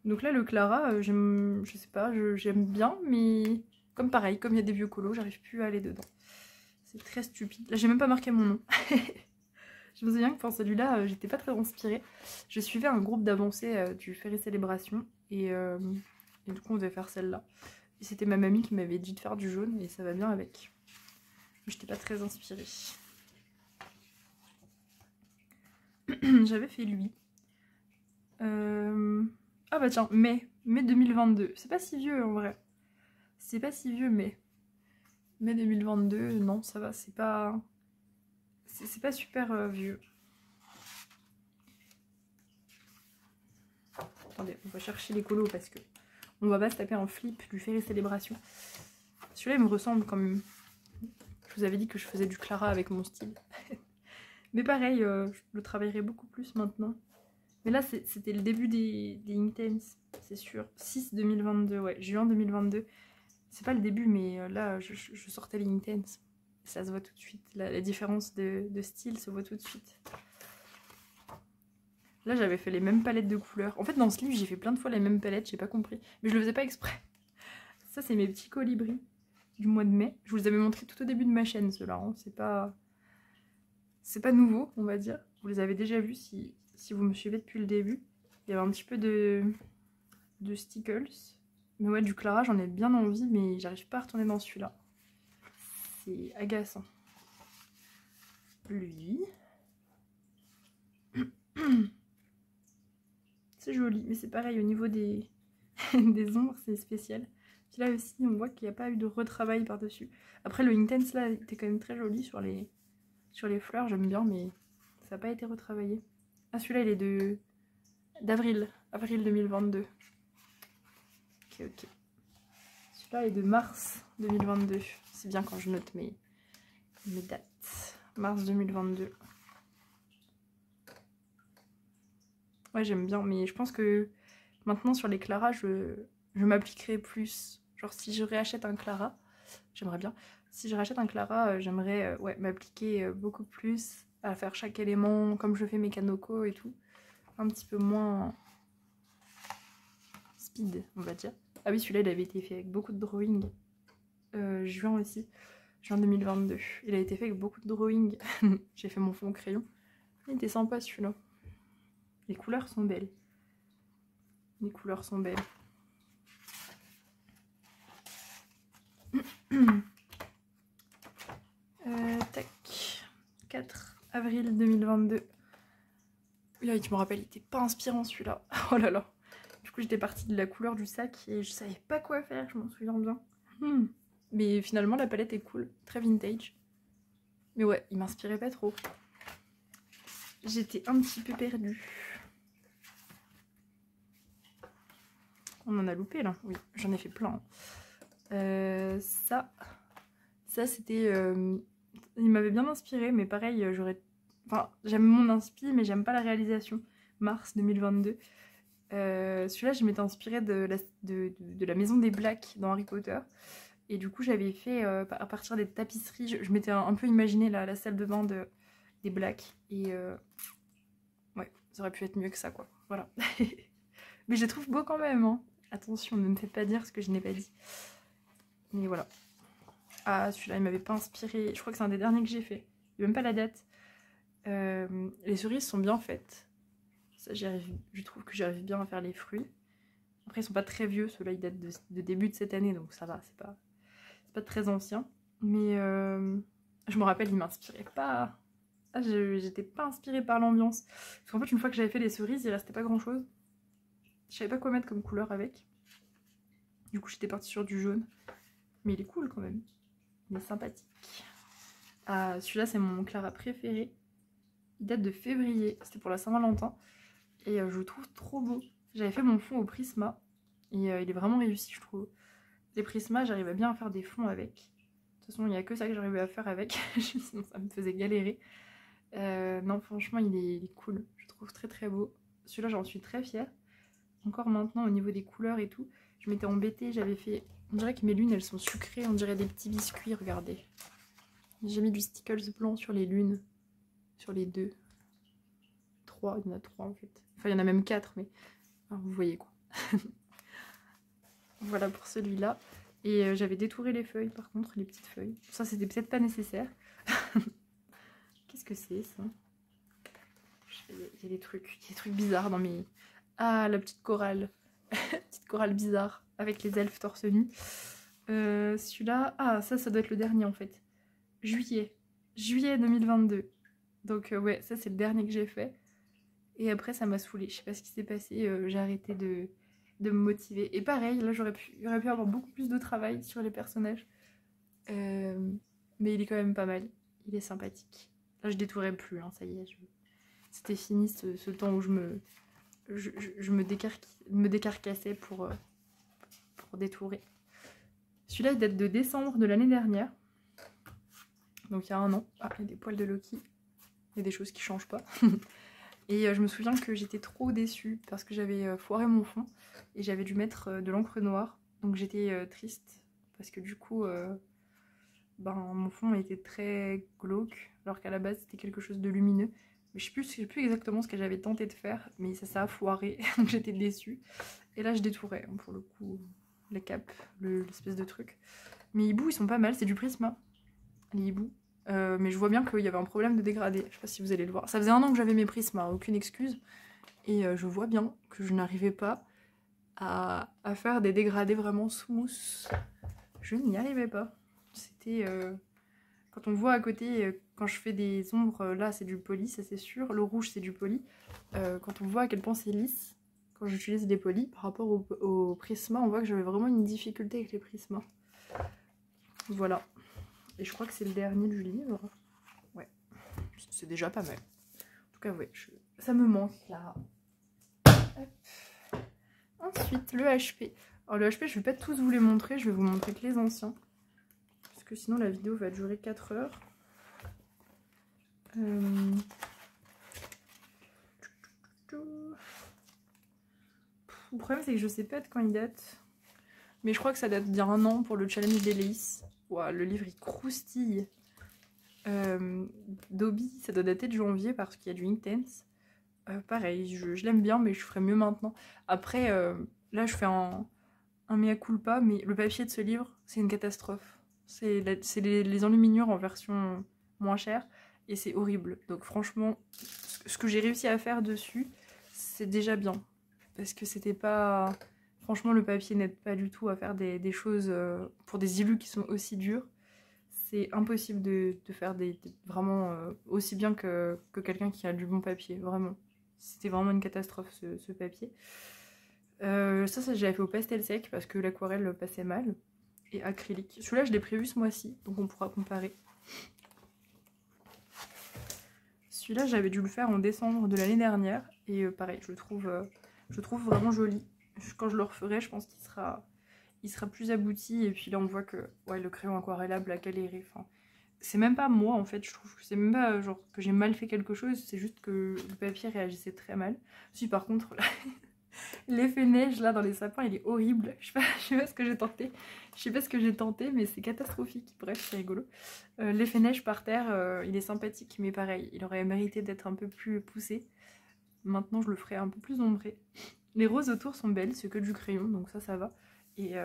Donc là, le Clara, je sais pas, j'aime bien, mais comme pareil, comme il y a des vieux colos, j'arrive plus à aller dedans. C'est très stupide. Là, j'ai même pas marqué mon nom. Je me souviens que pour celui-là, j'étais pas très inspirée. Je suivais un groupe d'avancées du Ferry Célébration et du coup, on devait faire celle-là. Et c'était ma mamie qui m'avait dit de faire du jaune et ça va bien avec. Mais j'étais pas très inspirée. J'avais fait lui. Ah bah tiens, mai 2022. C'est pas si vieux en vrai. C'est pas si vieux, mai 2022, non, ça va, c'est pas super vieux. Attendez, on va chercher les colos parce que on va pas se taper un flip du Ferry Célébration. Celui-là, il me ressemble quand même. Je vous avais dit que je faisais du Clara avec mon style. Mais pareil, je le travaillerai beaucoup plus maintenant. Mais là, c'était le début des Inktense, c'est sûr. 6 2022, ouais, juin 2022. C'est pas le début, mais là, je sortais les Inktense. Ça se voit tout de suite. La différence de style se voit tout de suite. Là, j'avais fait les mêmes palettes de couleurs. En fait, dans ce livre, j'ai fait plein de fois les mêmes palettes, j'ai pas compris. Mais je le faisais pas exprès. Ça, c'est mes petits colibris du mois de mai. Je vous les avais montrés tout au début de ma chaîne, ceux-là. Hein. C'est pas nouveau, on va dire. Vous les avez déjà vus si vous me suivez depuis le début. Il y avait un petit peu de stickles. Mais ouais, du Clara, j'en ai bien envie, mais j'arrive pas à retourner dans celui-là. C'est agaçant. Lui. C'est joli, mais c'est pareil au niveau des, des ombres, c'est spécial. Puis là aussi, on voit qu'il n'y a pas eu de retravail par-dessus. Après, le Inktense, là, était quand même très joli sur les fleurs, j'aime bien, mais ça n'a pas été retravaillé. Ah, celui-là, il est avril 2022. Ok. Celui-là est de mars 2022. C'est bien quand je note mes dates. Mars 2022. Ouais, j'aime bien, mais je pense que maintenant sur les Clara, je m'appliquerai plus. Genre si je réachète un Clara, j'aimerais bien. Si je rachète un Clara, j'aimerais ouais, m'appliquer beaucoup plus à faire chaque élément, comme je fais mes Kanoko et tout. Un petit peu moins speed, on va dire. Ah oui, celui-là, il avait été fait avec beaucoup de drawing. Juin aussi, juin 2022. Il a été fait avec beaucoup de drawing. J'ai fait mon fond crayon. Il était sympa celui-là. Les couleurs sont belles. Les couleurs sont belles. Tac. 4 avril 2022. Là, tu me rappelles, il était pas inspirant celui-là. Oh là là. Du coup, j'étais partie de la couleur du sac et je savais pas quoi faire, je m'en souviens bien. Mais finalement, la palette est cool. Très vintage. Mais ouais, il m'inspirait pas trop. J'étais un petit peu perdue. On en a loupé là. Oui, j'en ai fait plein. Ça c'était... il m'avait bien inspiré, mais pareil, j'aurais... Enfin, j'aime mon inspi, mais j'aime pas la réalisation. Mars 2022. Celui-là, je m'étais inspirée de la maison des Blacks dans Harry Potter. Et du coup, j'avais fait, à partir des tapisseries, je m'étais un peu imaginé la salle de bain des Blacks. Et ouais, ça aurait pu être mieux que ça, quoi. Voilà. Mais je les trouve beaux quand même, hein. Attention, ne me faites pas dire ce que je n'ai pas dit. Mais voilà. Ah, celui-là, il m'avait pas inspiré. Je crois que c'est un des derniers que j'ai fait. Il n'y a même pas la date. Les cerises sont bien faites. Ça, je trouve que j'arrive bien à faire les fruits. Après, ils sont pas très vieux. Ceux-là, ils datent de début de cette année, donc ça va. C'est pas très ancien. Mais je me rappelle, il m'inspirait pas Ah, j'étais pas inspirée par l'ambiance. Parce qu'en fait, une fois que j'avais fait les cerises, il restait pas grand chose. Je savais pas quoi mettre comme couleur avec. Du coup, j'étais partie sur du jaune. Mais il est cool quand même. Il est sympathique. Ah, celui-là, c'est mon Clara préféré. Il date de février. C'était pour la Saint-Valentin. Et je le trouve trop beau. J'avais fait mon fond au Prisma. Et il est vraiment réussi, je trouve. Les Prisma, j'arrivais bien à faire des fonds avec. De toute façon, il n'y a que ça que j'arrivais à faire avec. Sinon, ça me faisait galérer. Non, franchement, il est cool. Je le trouve très très beau. Celui-là, j'en suis très fière. Encore maintenant, au niveau des couleurs et tout, je m'étais embêtée. J'avais fait... On dirait que mes lunes, elles sont sucrées. On dirait des petits biscuits, regardez. J'ai mis du stickers blanc sur les lunes. Sur les deux. 3, il y en a 3 en fait. Enfin, il y en a même 4, mais... Enfin, vous voyez quoi. Voilà pour celui-là. Et j'avais détouré les feuilles, par contre, les petites feuilles. Ça, c'était peut-être pas nécessaire. Qu'est-ce que c'est, ça? Il y a des trucs bizarres dans mes... Ah, la petite chorale. Petite chorale bizarre, avec les elfes torse nu. Celui-là... Ah, ça doit être le dernier, en fait. Juillet 2022. Donc, ouais, ça, c'est le dernier que j'ai fait. Et après, ça m'a saoulée. Je sais pas ce qui s'est passé. J'ai arrêté de me motiver. Et pareil, là, j'aurais pu avoir beaucoup plus de travail sur les personnages. Mais il est quand même pas mal. Il est sympathique. Là, je détourais plus, hein, ça y est. C'était fini ce temps où je me décarcassais pour détourer. Celui-là, il date de décembre de l'année dernière. Donc, il y a un an. Ah, il y a des poils de Loki. Il y a des choses qui changent pas. Et je me souviens que j'étais trop déçue parce que j'avais foiré mon fond et j'avais dû mettre de l'encre noire. Donc j'étais triste parce que du coup, mon fond était très glauque alors qu'à la base c'était quelque chose de lumineux. Mais je sais plus exactement ce que j'avais tenté de faire, mais ça a foiré, donc j'étais déçue. Et là je détourais, hein, pour le coup, les capes, l'espèce de truc. Mes hiboux ils sont pas mal, c'est du Prisma, les hiboux. Mais je vois bien qu'il y avait un problème de dégradé. Je sais pas si vous allez le voir. Ça faisait un an que j'avais mes prismes, aucune excuse. Et je vois bien que je n'arrivais pas à faire des dégradés vraiment smooth. Je n'y arrivais pas. C'était... Quand on voit à côté, quand je fais des ombres, là c'est du poli, ça c'est sûr. Le rouge c'est du poli. Quand on voit à quel point c'est lisse, quand j'utilise des polis, par rapport au Prisma, on voit que j'avais vraiment une difficulté avec les Prisma. Voilà. Et je crois que c'est le dernier du livre. Ouais, c'est déjà pas mal. En tout cas, ouais, ça me manque là. Hop. Ensuite, le HP. Alors le HP, je vais pas tous vous les montrer, je vais vous montrer que les anciens. Parce que sinon la vidéo va durer 4 heures. Le problème c'est que je sais pas de quand il date. Mais je crois que ça date d'il y a un an pour le challenge d'Eleis. Wow, le livre il croustille. Dobby, ça doit dater de janvier parce qu'il y a du Intense. Pareil, je l'aime bien, mais je ferais mieux maintenant. Après, là, je fais un mea culpa, mais le papier de ce livre, c'est une catastrophe. C'est les enluminures en version moins chère, et c'est horrible. Donc franchement, ce que j'ai réussi à faire dessus, c'est déjà bien. Parce que c'était pas... Franchement, le papier n'aide pas du tout à faire des choses pour des illus qui sont aussi durs. C'est impossible de faire vraiment aussi bien que quelqu'un qui a du bon papier, vraiment. C'était vraiment une catastrophe ce papier. Ça j'avais fait au pastel sec parce que l'aquarelle passait mal. Et acrylique. Celui-là je l'ai prévu ce mois-ci, donc on pourra comparer. Celui-là j'avais dû le faire en décembre de l'année dernière. Et pareil, je le trouve vraiment joli. Quand je le referai, je pense qu'il sera plus abouti. Et puis là on voit que ouais, le crayon aquarellable a galéré. Enfin, c'est même pas moi en fait, je trouve que c'est même pas genre que j'ai mal fait quelque chose, c'est juste que le papier réagissait très mal. Si par contre là, l'effet neige là dans les sapins il est horrible, je sais pas ce que j'ai tenté, mais c'est catastrophique, bref c'est rigolo. L'effet neige par terre il est sympathique, mais pareil, il aurait mérité d'être un peu plus poussé. Maintenant je le ferai un peu plus ombré. Les roses autour sont belles, c'est que du crayon, donc ça va. Et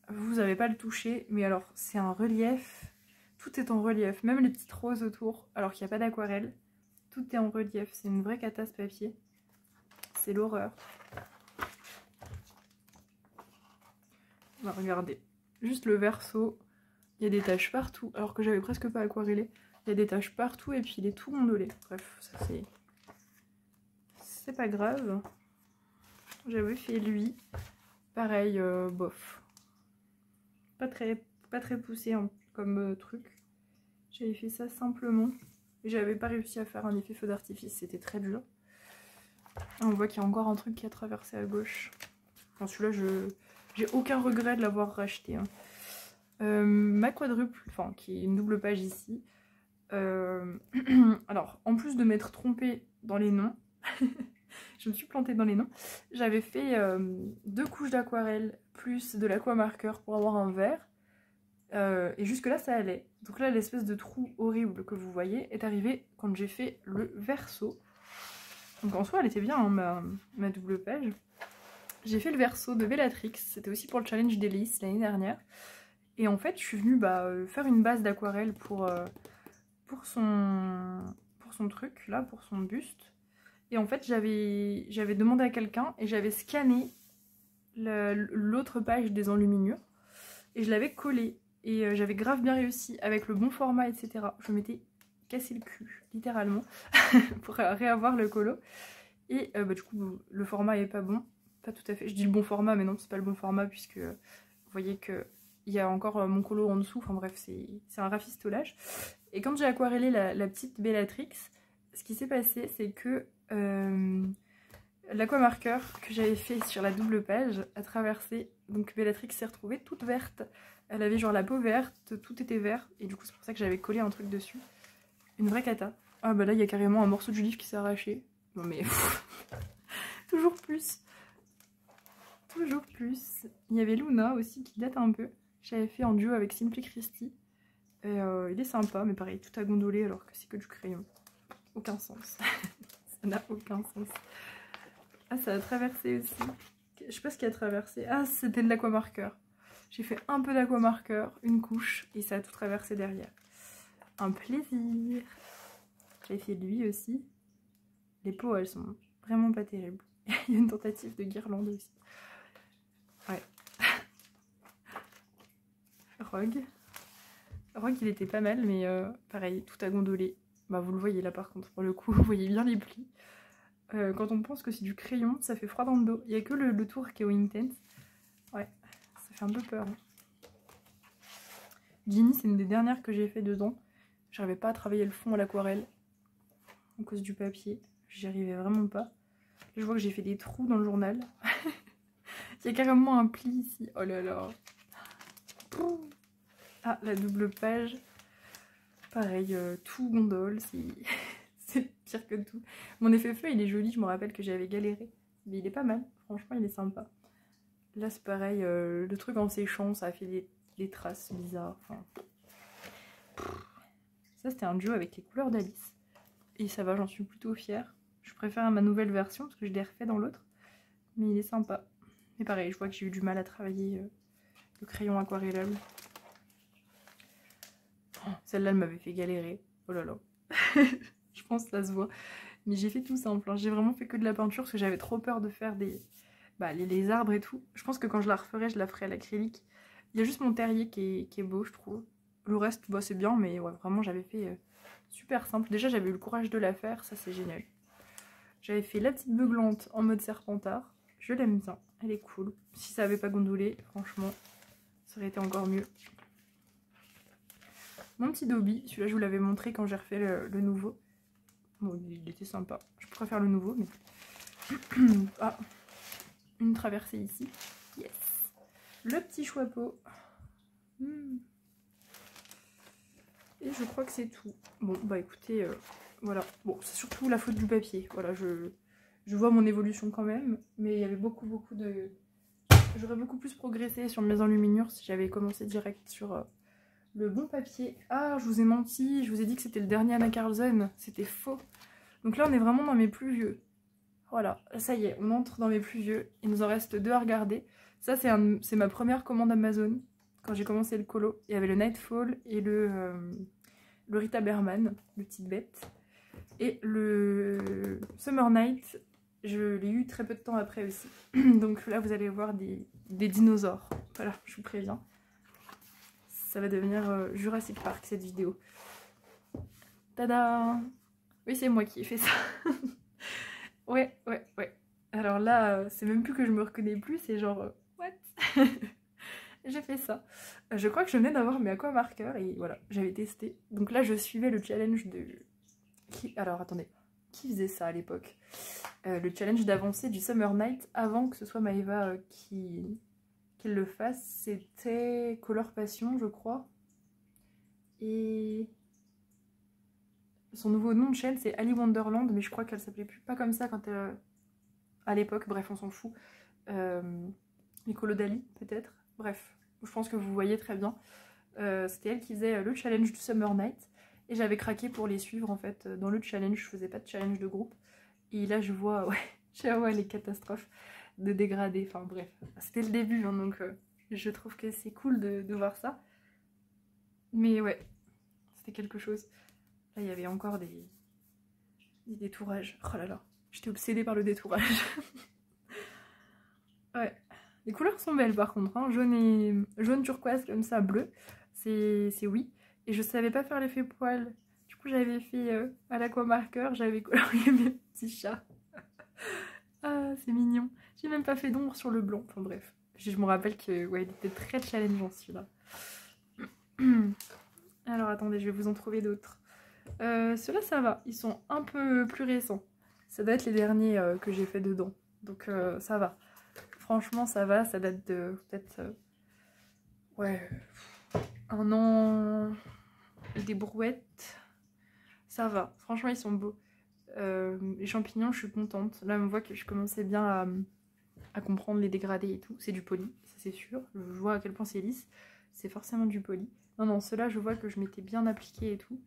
vous n'avez pas le toucher, mais alors c'est un relief. Tout est en relief, même les petites roses autour, alors qu'il n'y a pas d'aquarelle. Tout est en relief, c'est une vraie cata ce papier. C'est l'horreur. Regardez, juste le verso, il y a des taches partout, alors que j'avais presque pas aquarellé. Il y a des taches partout et puis il est tout ondulé. Bref, ça c'est pas grave. J'avais fait lui. Pareil, bof. Pas très poussé hein, comme truc. J'avais fait ça simplement. Et j'avais pas réussi à faire un effet feu d'artifice. C'était très dur. On voit qu'il y a encore un truc qui a traversé à gauche. Enfin, celui-là, j'ai aucun regret de l'avoir racheté. Hein. Ma quadruple, enfin qui est une double page ici. Alors, en plus de m'être trompée dans les noms, je me suis plantée dans les noms. J'avais fait 2 couches d'aquarelle plus de l'aquamarqueur pour avoir un vert. Et jusque là ça allait. Donc là l'espèce de trou horrible que vous voyez est arrivé quand j'ai fait le verso. Donc en soi elle était bien hein, ma double page. J'ai fait le verso de Bellatrix, c'était aussi pour le challenge d'Hélice l'année dernière. Et en fait je suis venue faire une base d'aquarelle pour son truc là, pour son buste. Et en fait j'avais demandé à quelqu'un et j'avais scanné l'autre page des enluminures et je l'avais collé. Et j'avais grave bien réussi avec le bon format, etc. Je m'étais cassé le cul, littéralement, pour réavoir le colo. Et du coup, le format est pas bon. Pas tout à fait. Je dis le bon format, mais non, c'est pas le bon format, puisque vous voyez qu'il y a encore mon colo en dessous. Enfin bref, c'est un rafistolage. Et quand j'ai aquarellé la petite Bellatrix, ce qui s'est passé, c'est que l'aquamarqueur que j'avais fait sur la double page a traversé. Donc Bellatrix s'est retrouvée toute verte. Elle avait genre la peau verte, tout était vert. Et du coup c'est pour ça que j'avais collé un truc dessus. Une vraie cata. Ah bah là il y a carrément un morceau du livre qui s'est arraché. Non mais... toujours plus. Toujours plus. Il y avait Luna aussi qui date un peu. J'avais fait en duo avec Simply Christy. Et il est sympa mais pareil tout a gondolé alors que c'est que du crayon. Aucun sens. Ça n'a aucun sens. Ah ça a traversé aussi. Je sais pas ce qui a traversé. Ah c'était de l'aquamarqueur. J'ai fait un peu d'aquamarqueur, une couche, et ça a tout traversé derrière. Un plaisir. J'ai fait de lui aussi. Les peaux, elles sont vraiment pas terribles. Il y a une tentative de guirlande aussi. Ouais. Rogue. Rogue, il était pas mal, mais pareil, tout a gondolé. Bah, vous le voyez là par contre, pour le coup, vous voyez bien les plis. Quand on pense que c'est du crayon, ça fait froid dans le dos. Il n'y a que le tour qui est au intense. Ouais. Ça fait un peu peur. Hein. Ginny, c'est une des dernières que j'ai fait dedans. J'arrivais pas à travailler le fond à l'aquarelle à cause du papier. J'y arrivais vraiment pas. Là, je vois que j'ai fait des trous dans le journal. Il y a carrément un pli ici. Oh là là. Ah, la double page. Pareil, tout gondole. C'est pire que tout. Mon effet feu, il est joli. Je me rappelle que j'avais galéré. Mais il est pas mal. Franchement, il est sympa. Là, c'est pareil, le truc en séchant, ça a fait des traces bizarres. Enfin... Ça, c'était un duo avec les couleurs d'Alice. Et ça va, j'en suis plutôt fière. Je préfère ma nouvelle version parce que je l'ai refait dans l'autre. Mais il est sympa. Mais pareil, je vois que j'ai eu du mal à travailler le crayon aquarellable. Oh, celle-là, elle m'avait fait galérer. Oh là là. Je pense que ça se voit. Mais j'ai fait tout simple. Hein. J'ai vraiment fait que de la peinture parce que j'avais trop peur de faire les arbres et tout. Je pense que quand je la referai, je la ferai à l'acrylique. Il y a juste mon terrier qui est beau, je trouve. Le reste, bah, c'est bien, mais ouais, vraiment, j'avais fait super simple. Déjà, j'avais eu le courage de la faire, ça c'est génial. J'avais fait la petite beuglante en mode serpentard. Je l'aime bien, elle est cool. Si ça avait pas gondolé, franchement, ça aurait été encore mieux. Mon petit Dobby, celui-là, je vous l'avais montré quand j'ai refait le nouveau. Bon, il était sympa. Je préfère le nouveau, mais... ah, une traversée ici. Yes. Le petit chapeau. Et je crois que c'est tout. Bon, bah écoutez, voilà. Bon, c'est surtout la faute du papier. Voilà, je vois mon évolution quand même. Mais il y avait beaucoup de... J'aurais beaucoup plus progressé sur mes enluminures si j'avais commencé direct sur le bon papier. Ah, je vous ai menti. Je vous ai dit que c'était le dernier Anna Carlsen. C'était faux. Donc là, on est vraiment dans mes plus vieux. Voilà, ça y est, on entre dans mes plus vieux. Il nous en reste 2 à regarder. Ça, c'est ma première commande Amazon. Quand j'ai commencé le colo, il y avait le Nightfall et le Rita Berman, le petite bête. Et le Summer Night, je l'ai eu très peu de temps après aussi. Donc là, vous allez voir des dinosaures. Voilà, je vous préviens. Ça va devenir Jurassic Park, cette vidéo. Tada! Oui, c'est moi qui ai fait ça. Ouais. Alors là, c'est même plus que je me reconnais plus, c'est genre, what? J'ai fait ça. Je crois que je venais d'avoir mes aquamarqueurs et voilà, j'avais testé. Donc là, je suivais le challenge de... Alors attendez, qui faisait ça à l'époque? Le challenge d'avancer du Summer Night avant que ce soit Maëva qui le fasse. C'était Color Passion, je crois. Et son nouveau nom de chaîne, c'est Ali Wonderland, mais je crois qu'elle s'appelait plus pas comme ça quand à l'époque. Bref, on s'en fout. Nicolo Dali, peut-être. Bref, je pense que vous voyez très bien. C'était elle qui faisait le challenge du Summer Night. Et j'avais craqué pour les suivre en fait. Dans le challenge, je faisais pas de challenge de groupe. Et là, je vois, ouais, les catastrophes de dégradés. Enfin bref, c'était le début, hein, donc je trouve que c'est cool de voir ça. Mais ouais, c'était quelque chose. Là, il y avait encore des détourages. Oh là là, j'étais obsédée par le détourage. Ouais, les couleurs sont belles par contre, hein. Jaune turquoise comme ça, bleu, c'est oui. Et je savais pas faire l'effet poil. Du coup, j'avais fait à l'aquamarqueur, j'avais colorié mes petits chats. Ah, c'est mignon. J'ai même pas fait d'ombre sur le blanc. Enfin bref, je me rappelle que ouais, il était très challengeant celui-là. Alors attendez, je vais vous en trouver d'autres. Ceux-là, ça va. Ils sont un peu plus récents. Ça doit être les derniers que j'ai fait dedans. Donc ça va. Franchement, ça va. Ça date de peut-être... ouais... 1 an... Des brouettes. Ça va. Franchement, ils sont beaux. Les champignons, je suis contente. Là, on voit que je commençais bien à comprendre les dégradés et tout. C'est du poli, ça c'est sûr. Je vois à quel point c'est lisse. C'est forcément du poli. Non, ceux-là, je vois que je m'étais bien appliqué et tout.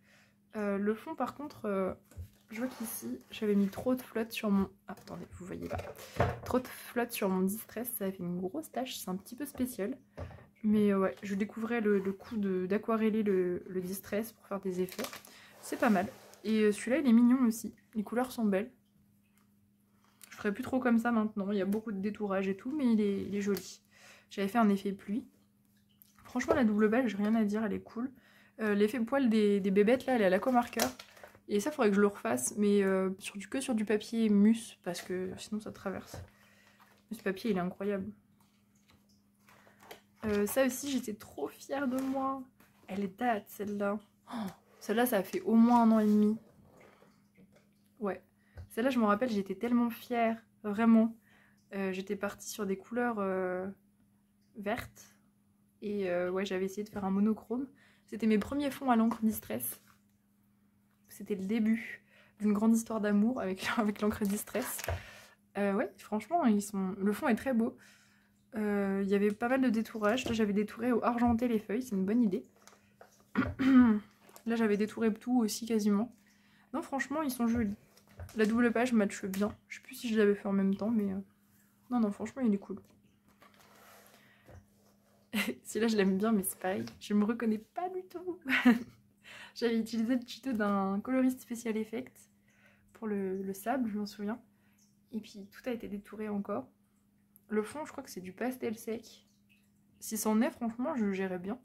Le fond, par contre, je vois qu'ici, j'avais mis trop de flotte sur mon... Ah, attendez, vous voyez pas. Trop de flotte sur mon distress, ça a fait une grosse tache. C'est un petit peu spécial. Mais ouais, je découvrais le coup d'aquareller le distress pour faire des effets. C'est pas mal. Et celui-là, il est mignon aussi. Les couleurs sont belles. Je ferai plus trop comme ça maintenant. Il y a beaucoup de détourage et tout, mais il est joli. J'avais fait un effet pluie. Franchement, la double balle, j'ai rien à dire, elle est cool. L'effet poil des bébêtes, là, elle est à l'aquamarqueur. Et ça, faudrait que je le refasse, mais que sur du papier mousse, parce que sinon ça traverse. Mais ce papier, il est incroyable. Ça aussi, j'étais trop fière de moi. Elle est date, celle-là. Oh, celle-là, ça a fait au moins 1 an et demi. Ouais. Celle-là, je me rappelle, j'étais tellement fière. Vraiment. J'étais partie sur des couleurs vertes. Et ouais, j'avais essayé de faire un monochrome. C'était mes premiers fonds à l'encre Distress. C'était le début d'une grande histoire d'amour avec l'encre Distress. Ouais, franchement, le fond est très beau. Il y avait pas mal de détourage. Là, j'avais détouré au argenté les feuilles, c'est une bonne idée. Là, j'avais détouré tout aussi quasiment. Non, franchement, ils sont jolis. La double page matche bien. Je sais plus si je l'avais fait en même temps, mais... Non, franchement, il est cool. Celui-là, je l'aime bien, mais c'est pareil. Je me reconnais pas du tout. J'avais utilisé le tuto d'un coloriste Special Effects pour le sable, je m'en souviens. Et puis, tout a été détouré encore. Le fond, je crois que c'est du pastel sec. Si c'en est, franchement, je gérais bien.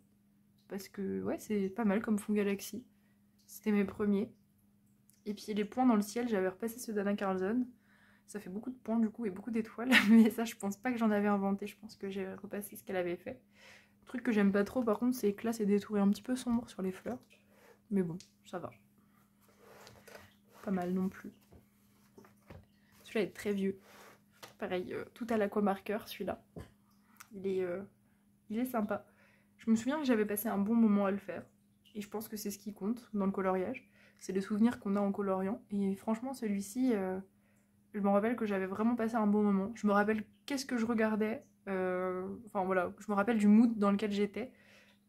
Parce que, ouais, c'est pas mal comme fond Galaxy. C'était mes premiers. Et puis les points dans le ciel, j'avais repassé ceux d'Anna Carlson. Ça fait beaucoup de points du coup et beaucoup d'étoiles. Mais ça, je pense pas que j'en avais inventé. Je pense que j'ai repassé ce qu'elle avait fait. Le truc que j'aime pas trop, par contre, c'est que là, c'est détouré un petit peu sombre sur les fleurs. Mais bon, ça va. Pas mal non plus. Celui-là est très vieux. Pareil, tout à l'aquamarqueur, celui-là. Il est sympa. Je me souviens que j'avais passé un bon moment à le faire. Et je pense que c'est ce qui compte dans le coloriage. C'est les souvenirs qu'on a en coloriant. Et franchement, celui-ci, je me rappelle que j'avais vraiment passé un bon moment. Je me rappelle qu'est-ce que je regardais. Enfin voilà, je me rappelle du mood dans lequel j'étais.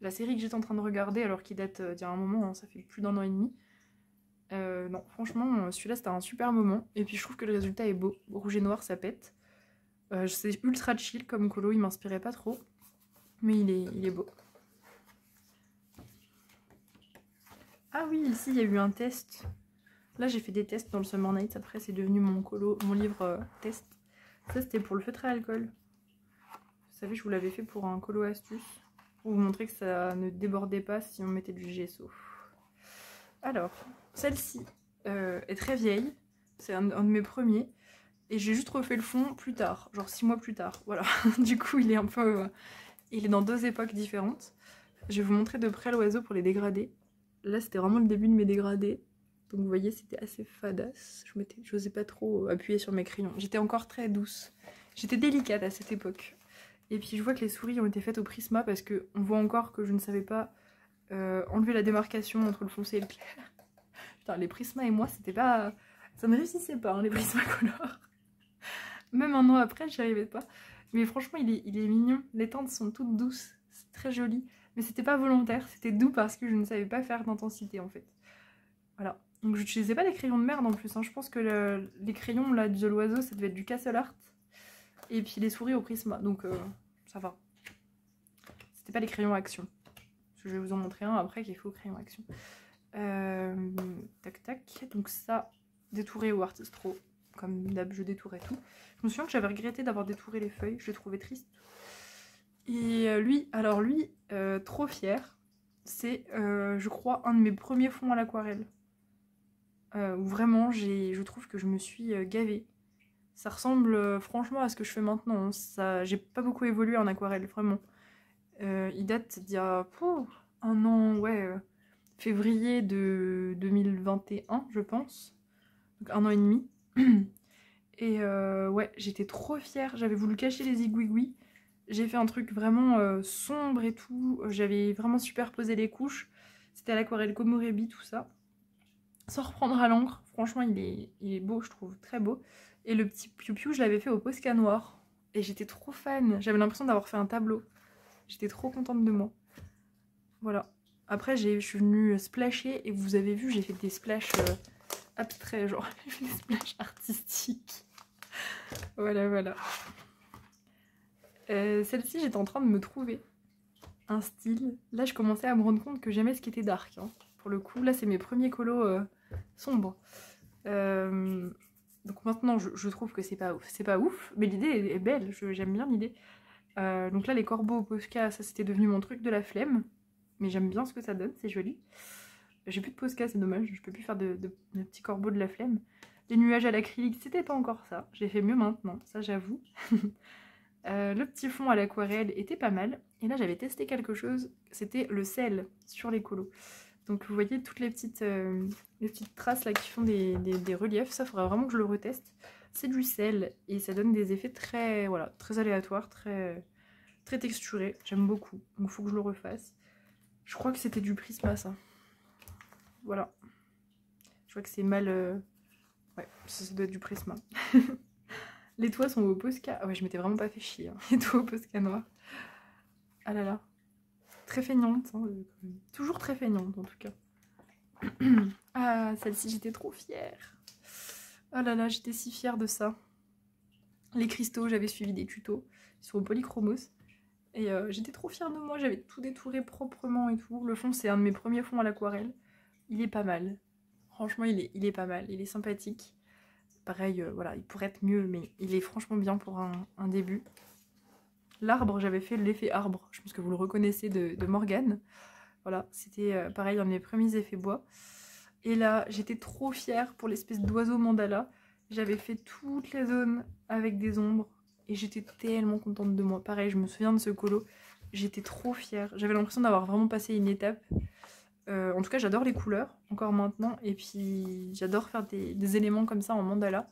La série que j'étais en train de regarder, alors qu'il date d'il y a un moment, hein, ça fait plus d'1 an et demi. Non, franchement, celui-là, c'était un super moment. Et puis je trouve que le résultat est beau. Rouge et noir, ça pète. C'est ultra chill comme colo, il m'inspirait pas trop. Mais il est beau. Ah oui, ici, il y a eu un test. Là, j'ai fait des tests dans le Summer Night. Après, c'est devenu mon livre test. Ça, c'était pour le feutre à alcool. Vous savez, je vous l'avais fait pour un colo astuce. Pour vous montrer que ça ne débordait pas si on mettait du gesso. Alors, celle-ci est très vieille, c'est un de mes premiers, et j'ai juste refait le fond plus tard, genre 6 mois plus tard, voilà. Du coup, il est un peu... il est dans 2 époques différentes. Je vais vous montrer de près l'oiseau pour les dégradés. Là, c'était vraiment le début de mes dégradés. Donc vous voyez, c'était assez fadasse. Je n'osais pas trop appuyer sur mes crayons. J'étais encore très douce. J'étais délicate à cette époque. Et puis je vois que les souris ont été faites au Prisma parce que on voit encore que je ne savais pas enlever la démarcation entre le foncé et le clair. Putain, les Prisma et moi, c'était pas... ça ne réussissait pas, hein, les Prismacolor. Même un an après, j'y arrivais pas. Mais franchement, il est mignon. Les teintes sont toutes douces. C'est très joli. Mais c'était pas volontaire. C'était doux parce que je ne savais pas faire d'intensité, en fait. Voilà. Donc, j'utilisais pas des crayons de merde, en plus. Hein. Je pense que les crayons, là, de l'oiseau, ça devait être du Castle Art. Et puis les souris au Prisma. Donc, ça va. C'était pas les crayons Action. Je vais vous en montrer un après qui est fait au crayon Action. Tac, tac. Donc ça, détouré au Artistro. Comme d'hab, je détourais tout. Je me souviens que j'avais regretté d'avoir détouré les feuilles, je les trouvais tristes. Et lui, alors lui, trop fier, c'est, je crois, un de mes premiers fonds à l'aquarelle. Où vraiment, je trouve que je me suis gavée. Ça ressemble franchement à ce que je fais maintenant. J'ai pas beaucoup évolué en aquarelle, vraiment. Il date d'il y a un an, ouais, février de 2021, je pense. Donc 1 an et demi. Et ouais, j'étais trop fière. J'avais voulu cacher les igouigouis. J'ai fait un truc vraiment sombre et tout. J'avais vraiment superposé les couches. C'était à l'aquarelle Komorebi, tout ça. Sans reprendre à l'encre. Franchement, il est beau, je trouve. Très beau. Et le petit piou-piou, je l'avais fait au Posca noir. Et j'étais trop fan. J'avais l'impression d'avoir fait un tableau. J'étais trop contente de moi. Voilà. Après, je suis venue splasher. Et vous avez vu, j'ai fait des splashes abstraits. Genre, j'ai fait des splashes artistiques. Voilà, voilà. Celle-ci, j'étais en train de me trouver un style. Là, je commençais à me rendre compte que j'aimais ce qui était dark. Hein. Pour le coup, là, c'est mes premiers colos sombres. Donc maintenant, je trouve que c'est pas ouf. C'est pas ouf, mais l'idée est belle. J'aime bien l'idée. Donc là, les corbeaux au Posca, ça, c'était devenu mon truc de la flemme. Mais j'aime bien ce que ça donne, c'est joli. J'ai plus de Posca, c'est dommage. Je peux plus faire de petits corbeaux de la flemme. Les nuages à l'acrylique, c'était pas encore ça. J'ai fait mieux maintenant, ça j'avoue. Le petit fond à l'aquarelle était pas mal. Et là, j'avais testé quelque chose. C'était le sel sur les colos. Donc, vous voyez toutes les petites traces là qui font des reliefs. Ça, faudrait vraiment que je le reteste. C'est du sel et ça donne des effets très, voilà, très aléatoires, très texturés. J'aime beaucoup. Donc, il faut que je le refasse. Je crois que c'était du Prisma, ça. Voilà. Je vois que c'est mal... Ouais, ça doit être du Prisma. Les toits sont au Posca. Ah ouais, je m'étais vraiment pas fait chier. Hein. Les toits au Posca noir. Ah là là. Très feignante. Hein, toujours très feignante, en tout cas. Ah, celle-ci, j'étais trop fière. Oh là là, j'étais si fière de ça. Les cristaux, j'avais suivi des tutos. Ils sont au Polychromos. Et j'étais trop fière de moi. J'avais tout détouré proprement et tout. Le fond, c'est un de mes premiers fonds à l'aquarelle. Il est pas mal. Franchement, il est pas mal. Il est sympathique. Pareil, voilà, il pourrait être mieux, mais il est franchement bien pour un début. L'arbre, j'avais fait l'effet arbre. Je pense que vous le reconnaissez de Morgane. Voilà, c'était pareil, un de mes premiers effets bois. Et là, j'étais trop fière pour l'espèce d'oiseau mandala. J'avais fait toutes les zones avec des ombres. Et j'étais tellement contente de moi. Pareil, je me souviens de ce colo. J'étais trop fière. J'avais l'impression d'avoir vraiment passé une étape. En tout cas, j'adore les couleurs, encore maintenant. Et puis, j'adore faire des éléments comme ça en mandala.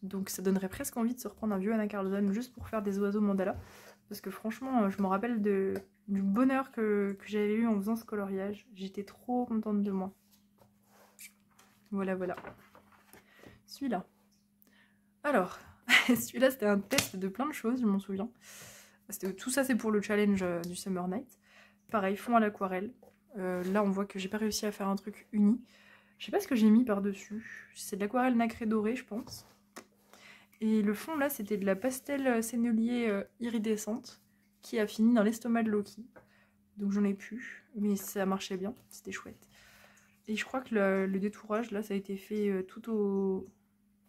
Donc, ça donnerait presque envie de se reprendre un vieux Anna Carlson juste pour faire des oiseaux mandala. Parce que franchement, je me rappelle du bonheur que j'avais eu en faisant ce coloriage. J'étais trop contente de moi. Voilà, voilà. Celui-là. Alors, celui-là, c'était un test de plein de choses, je m'en souviens. Tout ça, c'est pour le challenge du Summer Night. Pareil, fond à l'aquarelle. Là, on voit que j'ai pas réussi à faire un truc uni. Je sais pas ce que j'ai mis par-dessus. C'est de l'aquarelle nacrée dorée, je pense. Et le fond, là, c'était de la pastel sennelier iridescente qui a fini dans l'estomac de Loki. Donc j'en ai plus, mais ça marchait bien, c'était chouette. Et je crois que le détourage, là, ça a été fait tout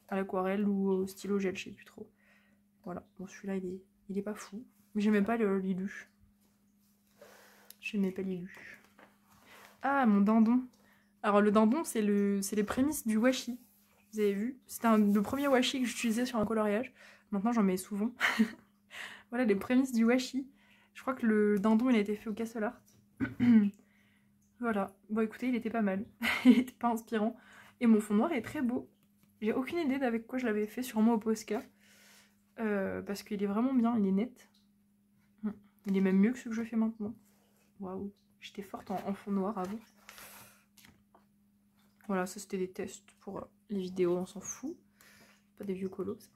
à l'aquarelle ou au stylo gel, je sais plus trop. Voilà, bon, celui-là, il est pas fou. Mais j'aimais pas l'ilu. J'aimais pas l'ilu. Ah, mon dindon. Alors le dindon, c'est les prémices du washi. Vous avez vu? C'était le premier washi que j'utilisais sur un coloriage. Maintenant, j'en mets souvent. Voilà les prémices du washi. Je crois que le dindon, il a été fait au Castle Art. Voilà. Bon, écoutez, il était pas mal. Il était pas inspirant. Et mon fond noir est très beau. J'ai aucune idée d'avec quoi je l'avais fait, sûrement au Posca. Parce qu'il est vraiment bien, il est net. Il est même mieux que ce que je fais maintenant. Waouh. J'étais forte en fond noir avant. Voilà, ça c'était des tests pour les vidéos, on s'en fout. Pas des vieux colos. Ça.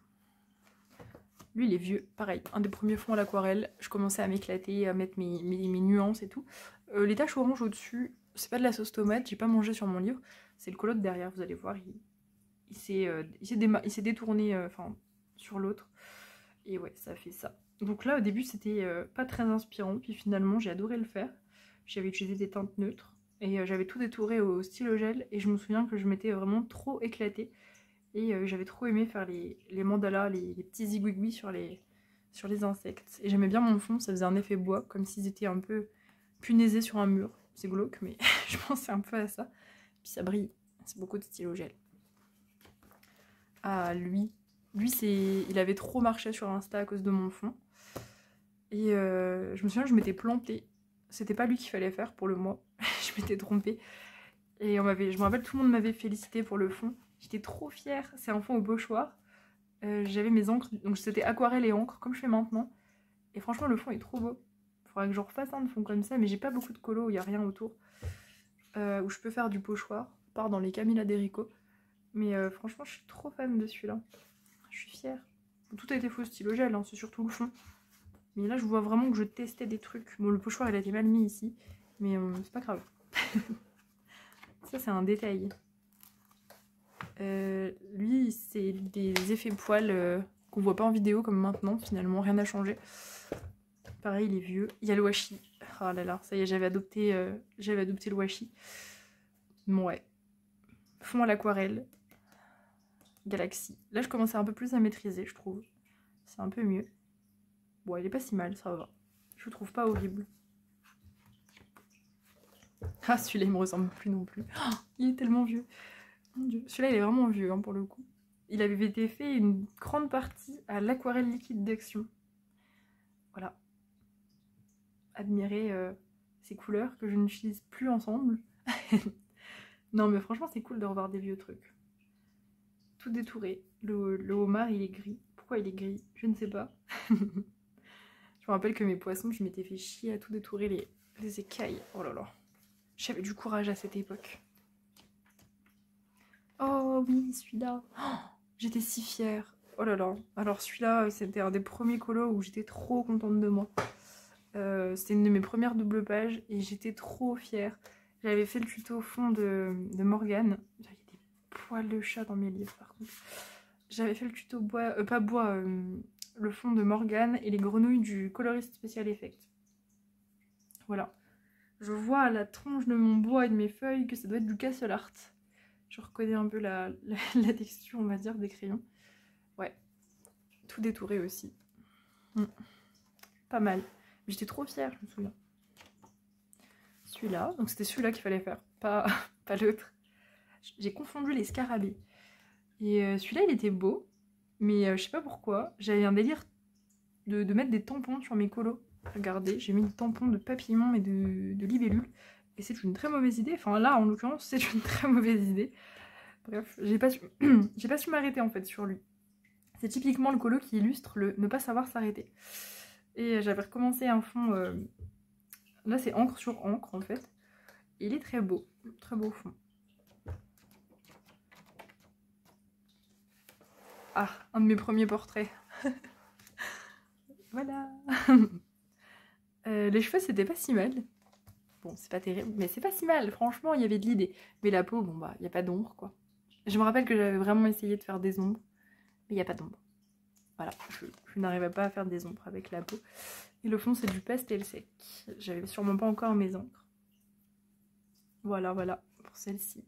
Lui il est vieux, pareil, un des premiers fonds à l'aquarelle. Je commençais à m'éclater, à mettre mes nuances et tout. Les taches oranges au-dessus, c'est pas de la sauce tomate, j'ai pas mangé sur mon livre. C'est le colo de derrière, vous allez voir, il s'est détourné sur l'autre. Et ouais, ça fait ça. Donc là au début c'était pas très inspirant, puis finalement j'ai adoré le faire. J'avais utilisé des teintes neutres. Et j'avais tout détouré au stylo gel. Et je me souviens que je m'étais vraiment trop éclatée. Et j'avais trop aimé faire les mandalas, les petits zigouigouis sur les insectes. Et j'aimais bien mon fond, ça faisait un effet bois, comme s'ils étaient un peu punaisés sur un mur. C'est glauque, mais je pensais un peu à ça. Puis ça brille, c'est beaucoup de stylo gel. Ah, lui il avait trop marché sur Insta à cause de mon fond. Et je me souviens que je m'étais plantée. C'était pas lui qu'il fallait faire pour le mois. Je m'étais trompée. Et je me rappelle, tout le monde m'avait félicité pour le fond. J'étais trop fière. C'est un fond au pochoir. J'avais mes encres, donc c'était aquarelle et encre, comme je fais maintenant. Et franchement, le fond est trop beau. Faudrait que je refasse un fond comme ça, mais j'ai pas beaucoup de colo, il n'y a rien autour. Où je peux faire du pochoir, à part dans les Camilla Derico. Mais franchement, je suis trop fan de celui-là. Je suis fière. Tout a été faux stylo gel, hein, c'est surtout le fond. Mais là, je vois vraiment que je testais des trucs. Bon, le pochoir, il a été mal mis ici. Mais c'est pas grave. Ça, c'est un détail. Lui, c'est des effets poils qu'on voit pas en vidéo comme maintenant. Finalement, rien n'a changé. Pareil, il est vieux. Il y a le washi. Ah là là, ça y est, j'avais adopté le washi. Bon, ouais. Fond à l'aquarelle. Galaxy. Là, je commençais un peu plus à maîtriser, je trouve. C'est un peu mieux. Bon, il est pas si mal, ça va. Je le trouve pas horrible. Ah, celui-là, il me ressemble plus non plus. Oh, il est tellement vieux. Mon Dieu. Celui-là, il est vraiment vieux, hein, pour le coup. Il avait été fait une grande partie à l'aquarelle liquide d'Action. Voilà. Admirer ces couleurs que je n'utilise plus ensemble. Non, mais franchement, c'est cool de revoir des vieux trucs. Tout détouré. Le homard, il est gris. Pourquoi il est gris? Je ne sais pas. Je me rappelle que mes poissons, je m'étais fait chier à tout détourer les écailles. Oh là là. J'avais du courage à cette époque. Oh oui, celui-là. Oh, j'étais si fière. Oh là là. Alors celui-là, c'était un des premiers colos où j'étais trop contente de moi. C'était une de mes premières double pages et j'étais trop fière. J'avais fait le tuto au fond de Morgane. Il y a des poils de chat dans mes livres par contre. J'avais fait le tuto bois, le fond de Morgane et les grenouilles du coloriste Special Effect. Voilà. Je vois à la tronche de mon bois et de mes feuilles que ça doit être du Castle Art. Je reconnais un peu la texture, on va dire, des crayons. Ouais. Tout détouré aussi. Pas mal. Mais j'étais trop fière, je me souviens. Celui-là. Donc c'était celui-là qu'il fallait faire, pas l'autre. J'ai confondu les scarabées. Et celui-là, il était beau. Mais je sais pas pourquoi. J'avais un délire de mettre des tampons sur mes colos. Regardez, j'ai mis des tampons de papillons et de libellules. Et c'est une très mauvaise idée. Enfin là, en l'occurrence, c'est une très mauvaise idée. Bref, j'ai pas su m'arrêter en fait sur lui. C'est typiquement le colo qui illustre le ne pas savoir s'arrêter. Et j'avais recommencé un fond... Là, c'est encre sur encre en fait. Et il est très beau fond. Ah, un de mes premiers portraits. Voilà. Les cheveux, c'était pas si mal. Bon, c'est pas terrible, mais c'est pas si mal. Franchement, il y avait de l'idée. Mais la peau, bon bah, il n'y a pas d'ombre, quoi. Je me rappelle que j'avais vraiment essayé de faire des ombres, mais il n'y a pas d'ombre. Voilà, je n'arrivais pas à faire des ombres avec la peau. Et le fond, c'est du pastel sec. J'avais sûrement pas encore mes encres. Voilà, voilà, pour celle-ci.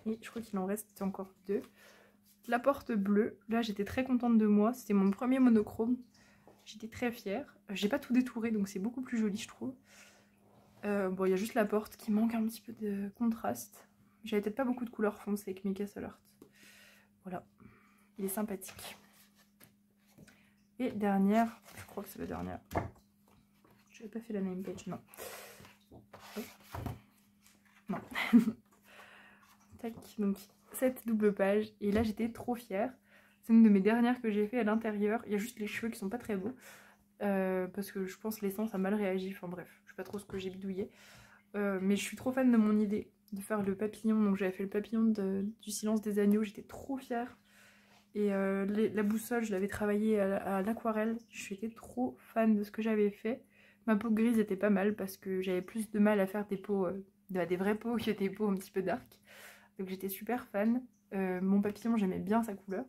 Et je crois qu'il en reste encore 2. La porte bleue, là j'étais très contente de moi. C'était mon premier monochrome. J'étais très fière. J'ai pas tout détouré, donc c'est beaucoup plus joli, je trouve. Bon, il y a juste la porte qui manque un petit peu de contraste. J'avais peut-être pas beaucoup de couleurs foncées avec mes Castle Art. Voilà, il est sympathique. Et dernière, je crois que c'est la dernière. Je n'avais pas fait la name page, non. Non. Tac, donc cette double page. Et là, j'étais trop fière. C'est une de mes dernières que j'ai fait à l'intérieur. Il y a juste les cheveux qui sont pas très beaux. Parce que je pense que l'essence a mal réagi. Enfin bref, je sais pas trop ce que j'ai bidouillé. Mais je suis trop fan de mon idée de faire le papillon. Donc j'avais fait le papillon du Silence des Agneaux. J'étais trop fière. Et la boussole, je l'avais travaillée à l'aquarelle. J'étais trop fan de ce que j'avais fait. Ma peau grise était pas mal parce que j'avais plus de mal à faire des peaux, des vraies peaux que des peaux un petit peu dark. Donc j'étais super fan. Mon papillon, j'aimais bien sa couleur.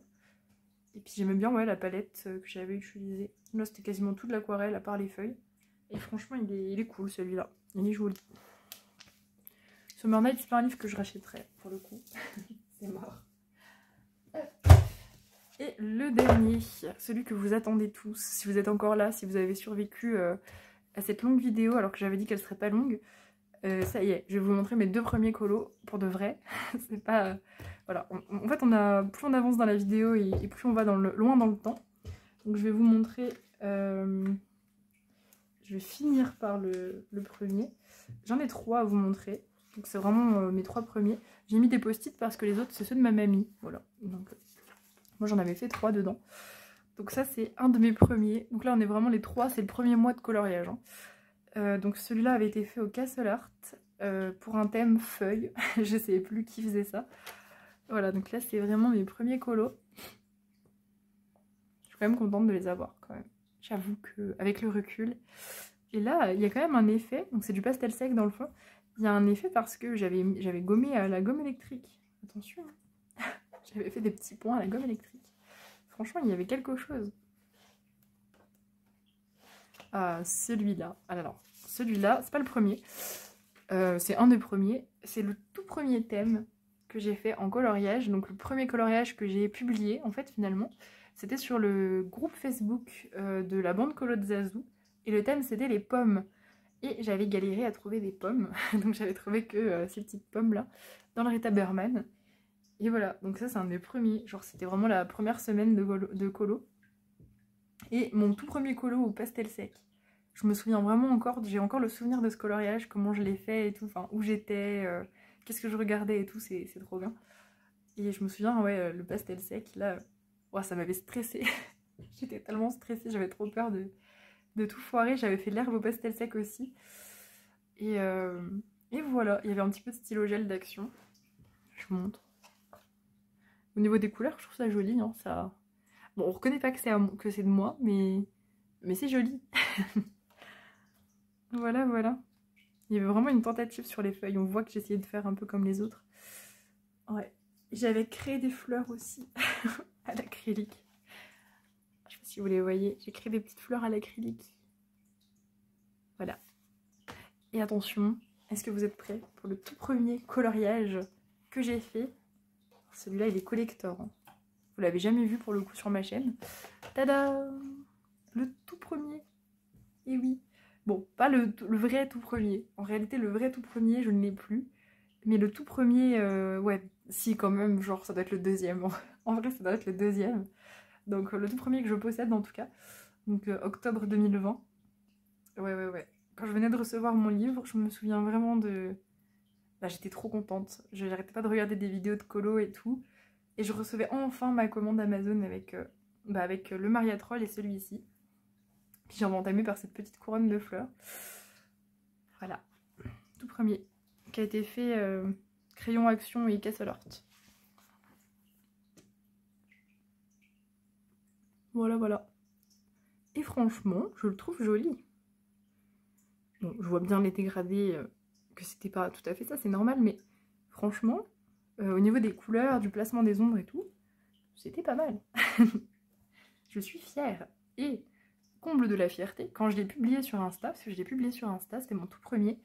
Et puis j'aimais bien la palette que j'avais utilisée. Là, c'était quasiment toute l'aquarelle à part les feuilles. Et franchement, il est cool celui-là. Il est joli. Summer Night, c'est pas un livre que je rachèterais pour le coup. C'est mort. Et le dernier, celui que vous attendez tous, si vous êtes encore là, si vous avez survécu à cette longue vidéo alors que j'avais dit qu'elle serait pas longue, ça y est, je vais vous montrer mes 2 premiers colos pour de vrai. C'est pas... voilà, en fait plus on avance dans la vidéo et plus on va loin dans le temps. Donc je vais vous montrer... je vais finir par le premier. J'en ai 3 à vous montrer. Donc c'est vraiment mes 3 premiers. J'ai mis des post-it parce que les autres c'est ceux de ma mamie. Voilà, donc moi j'en avais fait 3 dedans. Donc ça c'est un de mes premiers. Donc là on est vraiment les 3, c'est le premier mois de coloriage. Hein. Donc celui-là avait été fait au Castle Art pour un thème feuille. Je sais plus qui faisait ça. Voilà, donc là c'est vraiment mes premiers colos. Je suis quand même contente de les avoir quand même. J'avoue qu'avec le recul. Et là il y a quand même un effet. Donc c'est du pastel sec dans le fond. Il y a un effet parce que j'avais gommé à la gomme électrique. Attention. J'avais fait des petits points à la gomme électrique. Franchement, il y avait quelque chose. Ah, celui-là. Alors, celui-là, c'est pas le premier. C'est un des premiers. C'est le tout premier thème que j'ai fait en coloriage. Donc, le premier coloriage que j'ai publié, en fait, finalement, c'était sur le groupe Facebook de la bande colo de Zazou. Et le thème, c'était les pommes. Et j'avais galéré à trouver des pommes. Donc, j'avais trouvé que ces petites pommes-là dans le Rita Berman. Et voilà, donc ça c'est un des premiers, genre c'était vraiment la première semaine de colo. Et mon tout premier colo au pastel sec. Je me souviens vraiment encore, j'ai encore le souvenir de ce coloriage, comment je l'ai fait et tout, enfin où j'étais, qu'est-ce que je regardais et tout, c'est trop bien. Et je me souviens, ouais, le pastel sec, là, ouais, ça m'avait stressée. J'étais tellement stressée, j'avais trop peur de tout foirer. J'avais fait l'herbe au pastel sec aussi. Et voilà, il y avait un petit peu de stylo gel d'action. Je vous montre. Au niveau des couleurs, je trouve ça joli. Hein, ça... Bon, on reconnaît pas que c'est de moi, mais c'est joli. Voilà, voilà. Il y avait vraiment une tentative sur les feuilles. On voit que j'essayais de faire un peu comme les autres. Ouais. J'avais créé des fleurs aussi à l'acrylique. Je sais pas si vous les voyez. J'ai créé des petites fleurs à l'acrylique. Voilà. Et attention, est-ce que vous êtes prêts pour le tout premier coloriage que j'ai fait? Celui-là, il est collector. Hein. Vous l'avez jamais vu pour le coup sur ma chaîne. Tada! Le tout premier. Et oui. Bon, pas le vrai tout premier. En réalité, le vrai tout premier, je ne l'ai plus. Mais le tout premier, ouais, si quand même, genre ça doit être le deuxième. En vrai, ça doit être le deuxième. Donc le tout premier que je possède en tout cas. Donc octobre 2020. Ouais. Quand je venais de recevoir mon livre, je me souviens vraiment de... Bah, j'étais trop contente. Je n'arrêtais pas de regarder des vidéos de colo et tout. Et je recevais enfin ma commande Amazon avec le Mariatrol et celui-ci. Puis j'ai entamé par cette petite couronne de fleurs. Voilà. Tout premier. Qui a été fait crayon action et Castle Art. Voilà. Et franchement, je le trouve joli. Bon, je vois bien les dégradés, que c'était pas tout à fait ça, c'est normal, mais franchement, au niveau des couleurs, du placement des ombres et tout, c'était pas mal. Je suis fière. Et, comble de la fierté, quand je l'ai publié sur Insta, parce que je l'ai publié sur Insta, c'était mon tout premier,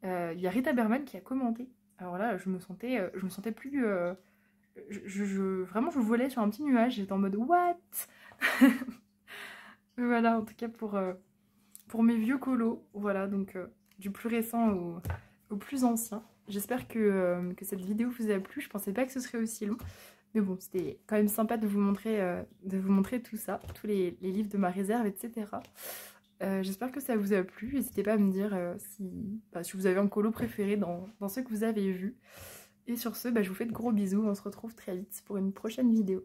il y a Rita Berman qui a commenté. Alors là, je me sentais plus... vraiment, je volais sur un petit nuage, j'étais en mode « What ?» Voilà, en tout cas pour mes vieux colos. Voilà, donc du plus récent au plus ancien. J'espère que cette vidéo vous a plu. Je pensais pas que ce serait aussi long. Mais bon, c'était quand même sympa de vous montrer tout ça, tous les livres de ma réserve, etc. J'espère que ça vous a plu. N'hésitez pas à me dire si vous avez un colo préféré dans ceux que vous avez vus. Et sur ce, je vous fais de gros bisous. On se retrouve très vite pour une prochaine vidéo.